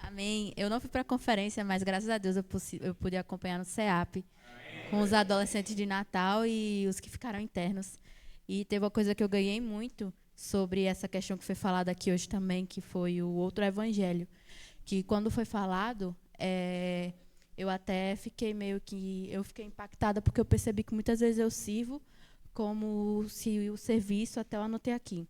Amém. Eu não fui para a conferência, mas graças a Deus eu pude acompanhar no CEAP, com os adolescentes de Natal e os que ficaram internos. E teve uma coisa que eu ganhei muito sobre essa questão que foi falada aqui hoje também, que foi o outro evangelho. Que quando foi falado, eu até fiquei fiquei impactada, porque eu percebi que muitas vezes eu sirvo como se o serviço, até eu anotei aqui.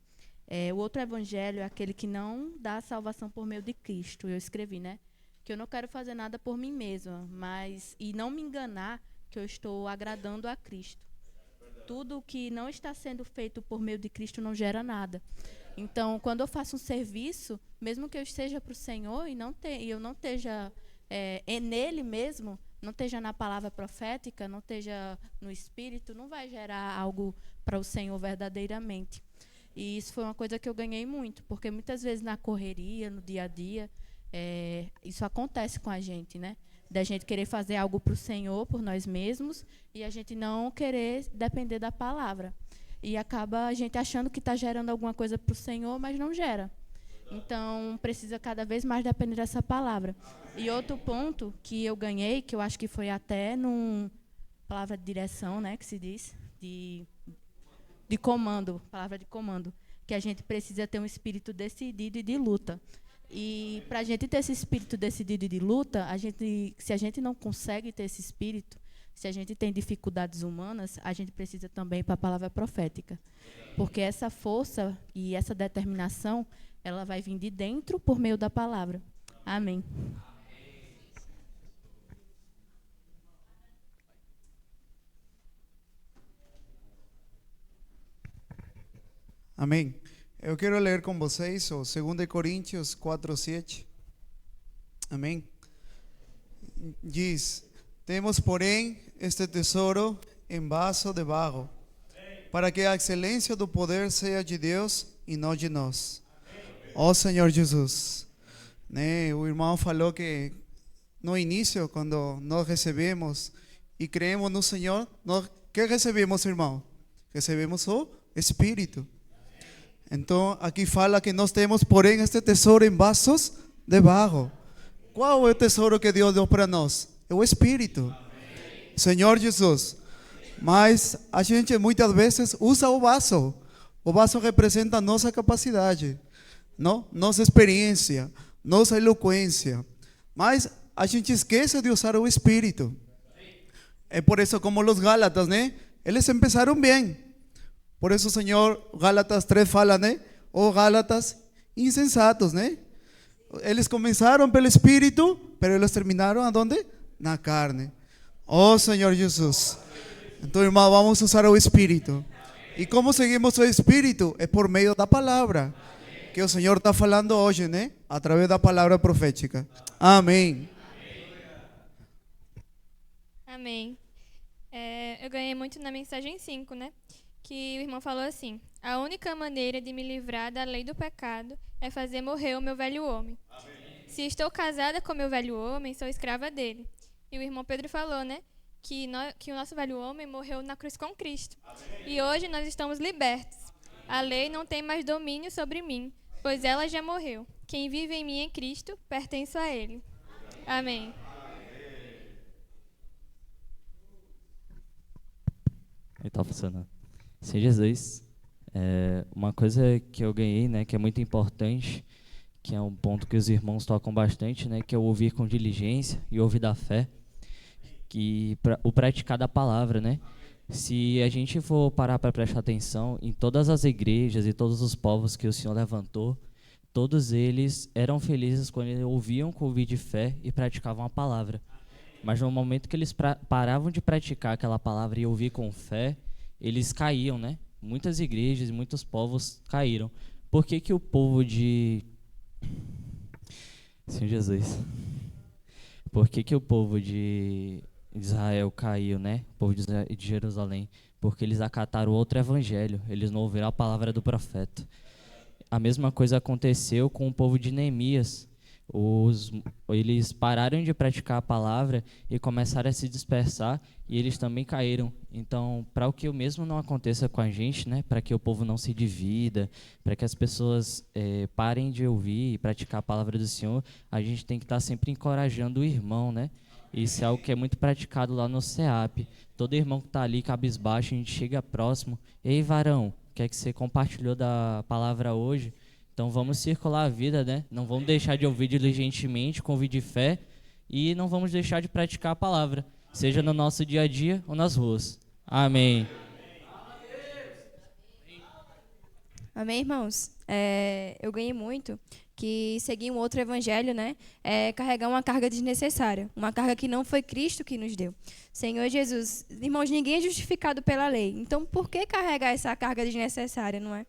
O outro evangelho é aquele que não dá salvação por meio de Cristo. Eu escrevi, né? Que eu não quero fazer nada por mim mesma, e não me enganar que eu estou agradando a Cristo. Tudo que não está sendo feito por meio de Cristo não gera nada. Então, quando eu faço um serviço, mesmo que eu esteja para o Senhor e eu não esteja nele mesmo, não esteja na palavra profética, não esteja no Espírito, não vai gerar algo para o Senhor verdadeiramente. E isso foi uma coisa que eu ganhei muito, porque muitas vezes na correria, no dia a dia, isso acontece com a gente, né? Da gente querer fazer algo para o Senhor, por nós mesmos, e a gente não querer depender da palavra. E acaba a gente achando que está gerando alguma coisa para o Senhor, mas não gera. Então, precisa cada vez mais depender dessa palavra. E outro ponto que eu ganhei, que eu acho que foi até numa palavra de direção, né, que se diz, de comando, palavra de comando, que a gente precisa ter um espírito decidido e de luta. E para a gente ter esse espírito decidido e de luta, se a gente não consegue ter esse espírito, se a gente tem dificuldades humanas, a gente precisa também ir para a palavra profética. Porque essa força e essa determinação, ela vai vir de dentro por meio da palavra. Amém. Amém. Eu quero ler com vocês o 2 Coríntios 4:7. Amém. Diz: temos, porém, este tesouro em vaso de barro, para que a excelência do poder seja de Deus e não de nós. Ó Senhor Jesus. Né? O irmão falou que no início, quando nós recebemos e creemos no Senhor, nós, que recebemos, irmão? Recebemos o Espírito. Então, aqui fala que nós temos, porém, este tesouro em vasos de barro. Qual é o tesouro que Deus deu para nós? É o Espírito. Senhor Jesus. Mas a gente muitas vezes usa o vaso. O vaso representa a nossa capacidade, não? Nossa experiência, nossa eloquência. Mas a gente esquece de usar o Espírito. É por isso, como os Gálatas, né? Eles começaram bem. Por isso o Senhor, Gálatas 3 fala, né? Oh Gálatas insensatos, né? Eles começaram pelo Espírito, mas eles terminaram aonde? Na carne. Oh Senhor Jesus. Então, irmão, vamos usar o Espírito. E como seguimos o Espírito? É por meio da palavra que o Senhor está falando hoje, né? Através da palavra profética. Amém. Amém. Eu ganhei muito na mensagem 5, né? Que o irmão falou assim: a única maneira de me livrar da lei do pecado é fazer morrer o meu velho homem. Amém. Se estou casada com meu velho homem, sou escrava dele. E o irmão Pedro falou, né? Que o nosso velho homem morreu na cruz com Cristo. Amém. E hoje nós estamos libertos. A lei não tem mais domínio sobre mim, pois ela já morreu. Quem vive em mim em Cristo, pertence a ele. Amém. Aí tá funcionando. Sim, Jesus. Uma coisa que eu ganhei, né, que é muito importante, que é um ponto que os irmãos tocam bastante, né, que é o ouvir com diligência e ouvir da fé, que o praticar da palavra, né? Se a gente for parar para prestar atenção em todas as igrejas e todos os povos que o Senhor levantou, todos eles eram felizes quando eles ouviam com ouvir de fé e praticavam a palavra. Mas no momento que eles paravam de praticar aquela palavra e ouvir com fé, eles caíam, né? Muitas igrejas e muitos povos caíram. Por que que o povo de... Senhor Jesus. por que o povo de Israel caiu, né? O povo de Jerusalém. Porque eles acataram outro evangelho, eles não ouviram a palavra do profeta. A mesma coisa aconteceu com o povo de Neemias. Eles pararam de praticar a palavra e começaram a se dispersar, e eles também caíram. Então, para o que o mesmo não aconteça com a gente, né, para que o povo não se divida, para que as pessoas parem de ouvir e praticar a palavra do Senhor, a gente tem que estar sempre encorajando o irmão, né? Isso é algo que é muito praticado lá no CEAP. Todo irmão que está ali cabisbaixo, a gente chega próximo. Ei, varão, o que é que você compartilhou da palavra hoje? Então vamos circular a vida, né? Não vamos deixar de ouvir diligentemente, com vida de fé, e não vamos deixar de praticar a palavra, seja no nosso dia a dia ou nas ruas. Amém. Amém, irmãos? Eu ganhei muito que seguir um outro evangelho, né, é carregar uma carga desnecessária, uma carga que não foi Cristo que nos deu. Senhor Jesus, irmãos, ninguém é justificado pela lei, então por que carregar essa carga desnecessária, não é?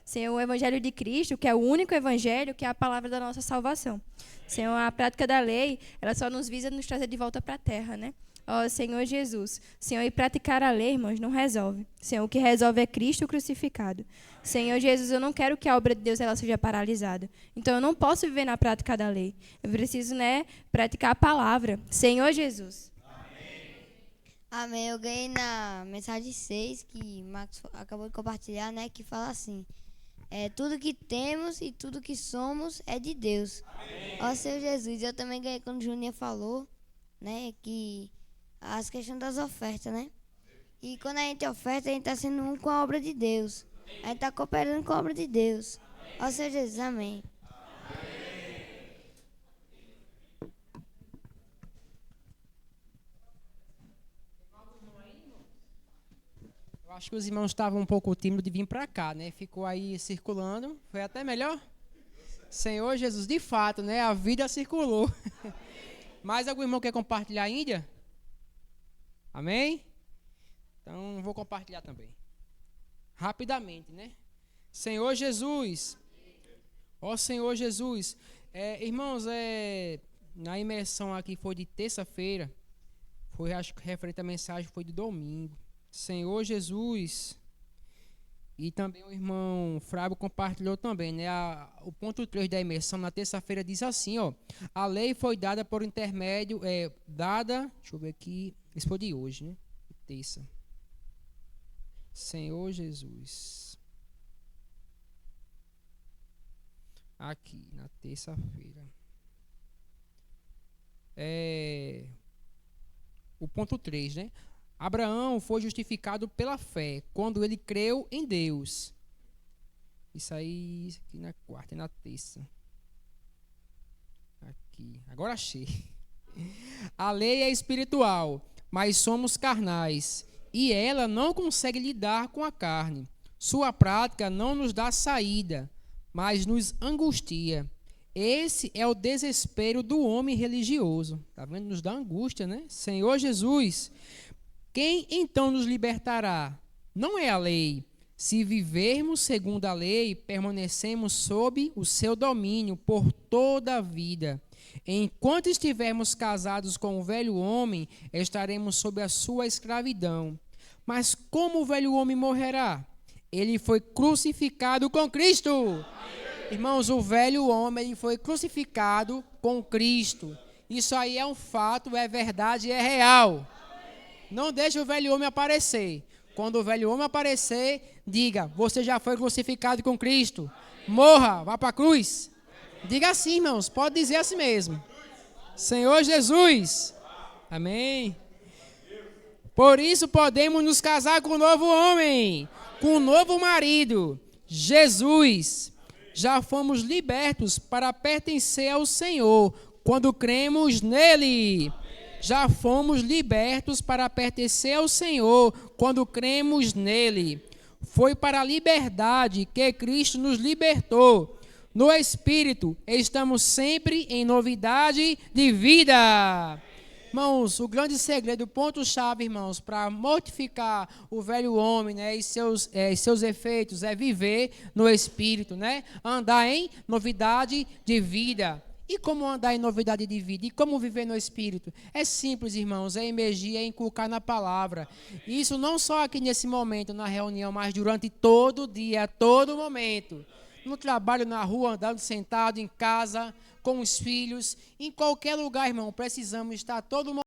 Senhor, o evangelho de Cristo, que é o único evangelho, que é a palavra da nossa salvação. Senhor, a prática da lei, ela só nos visa nos trazer de volta para a terra, né? Ó Senhor Jesus, Senhor, e praticar a lei, irmãos, não resolve. Senhor, o que resolve é Cristo crucificado. Senhor Jesus, eu não quero que a obra de Deus ela seja paralisada. Então, eu não posso viver na prática da lei. Eu preciso, né, praticar a palavra. Senhor Jesus. Amém. Eu ganhei na mensagem 6, que Marcos acabou de compartilhar, né, que fala assim: tudo que temos e tudo que somos é de Deus. Ó Senhor Jesus, eu também ganhei quando o Juninho falou, né, que as questões das ofertas, né? E quando a gente oferta, a gente está sendo um com a obra de Deus. A gente está cooperando com a obra de Deus. Ó Senhor Jesus, amém. Eu acho que os irmãos estavam um pouco tímidos de vir para cá, né? Ficou aí circulando. Foi até melhor? Senhor Jesus, de fato, né? A vida circulou. Mais algum irmão quer compartilhar ainda? Amém? Então, vou compartilhar também. Rapidamente, né? Senhor Jesus. Ó Senhor Jesus. Irmãos, na imersão aqui foi de terça-feira. Foi, acho que referente à mensagem, foi de domingo. Senhor Jesus. E também o irmão Frábio compartilhou também, né? O ponto 3 da imersão na terça-feira diz assim, ó: a lei foi dada por intermédio, deixa eu ver aqui, isso foi de hoje, né? Terça. Senhor Jesus. Aqui, na terça-feira. O ponto 3, né? Abraão foi justificado pela fé, quando ele creu em Deus. Isso aqui na quarta e na terça. Aqui, agora achei. A lei é espiritual, mas somos carnais, e ela não consegue lidar com a carne. Sua prática não nos dá saída, mas nos angustia. Esse é o desespero do homem religioso. Tá vendo? Nos dá angústia, né? Senhor Jesus, quem então nos libertará? Não é a lei. Se vivermos segundo a lei, permanecemos sob o seu domínio por toda a vida. Enquanto estivermos casados com o velho homem, estaremos sob a sua escravidão. Mas como o velho homem morrerá? Ele foi crucificado com Cristo. Irmãos, o velho homem ele foi crucificado com Cristo. Isso aí é um fato, é verdade, é real. Não deixe o velho homem aparecer. Quando o velho homem aparecer, diga: você já foi crucificado com Cristo. Morra, vá para a cruz. Diga assim, irmãos, pode dizer assim mesmo. Senhor Jesus. Amém. Por isso podemos nos casar com um novo homem, com um novo marido, Jesus. Já fomos libertos para pertencer ao Senhor quando cremos nele. Já fomos libertos para pertencer ao Senhor quando cremos nele. Foi para a liberdade que Cristo nos libertou. No Espírito, estamos sempre em novidade de vida. Irmãos, o grande segredo, o ponto-chave, irmãos, para mortificar o velho homem, né, e seus efeitos, é viver no Espírito, né? Andar em novidade de vida. E como andar em novidade de vida? E como viver no Espírito? É simples, irmãos, é emergir, é inculcar na palavra. Isso não só aqui nesse momento, na reunião, mas durante todo o dia, todo momento. No trabalho, na rua, andando sentado, em casa, com os filhos, em qualquer lugar, irmão, precisamos estar todo momento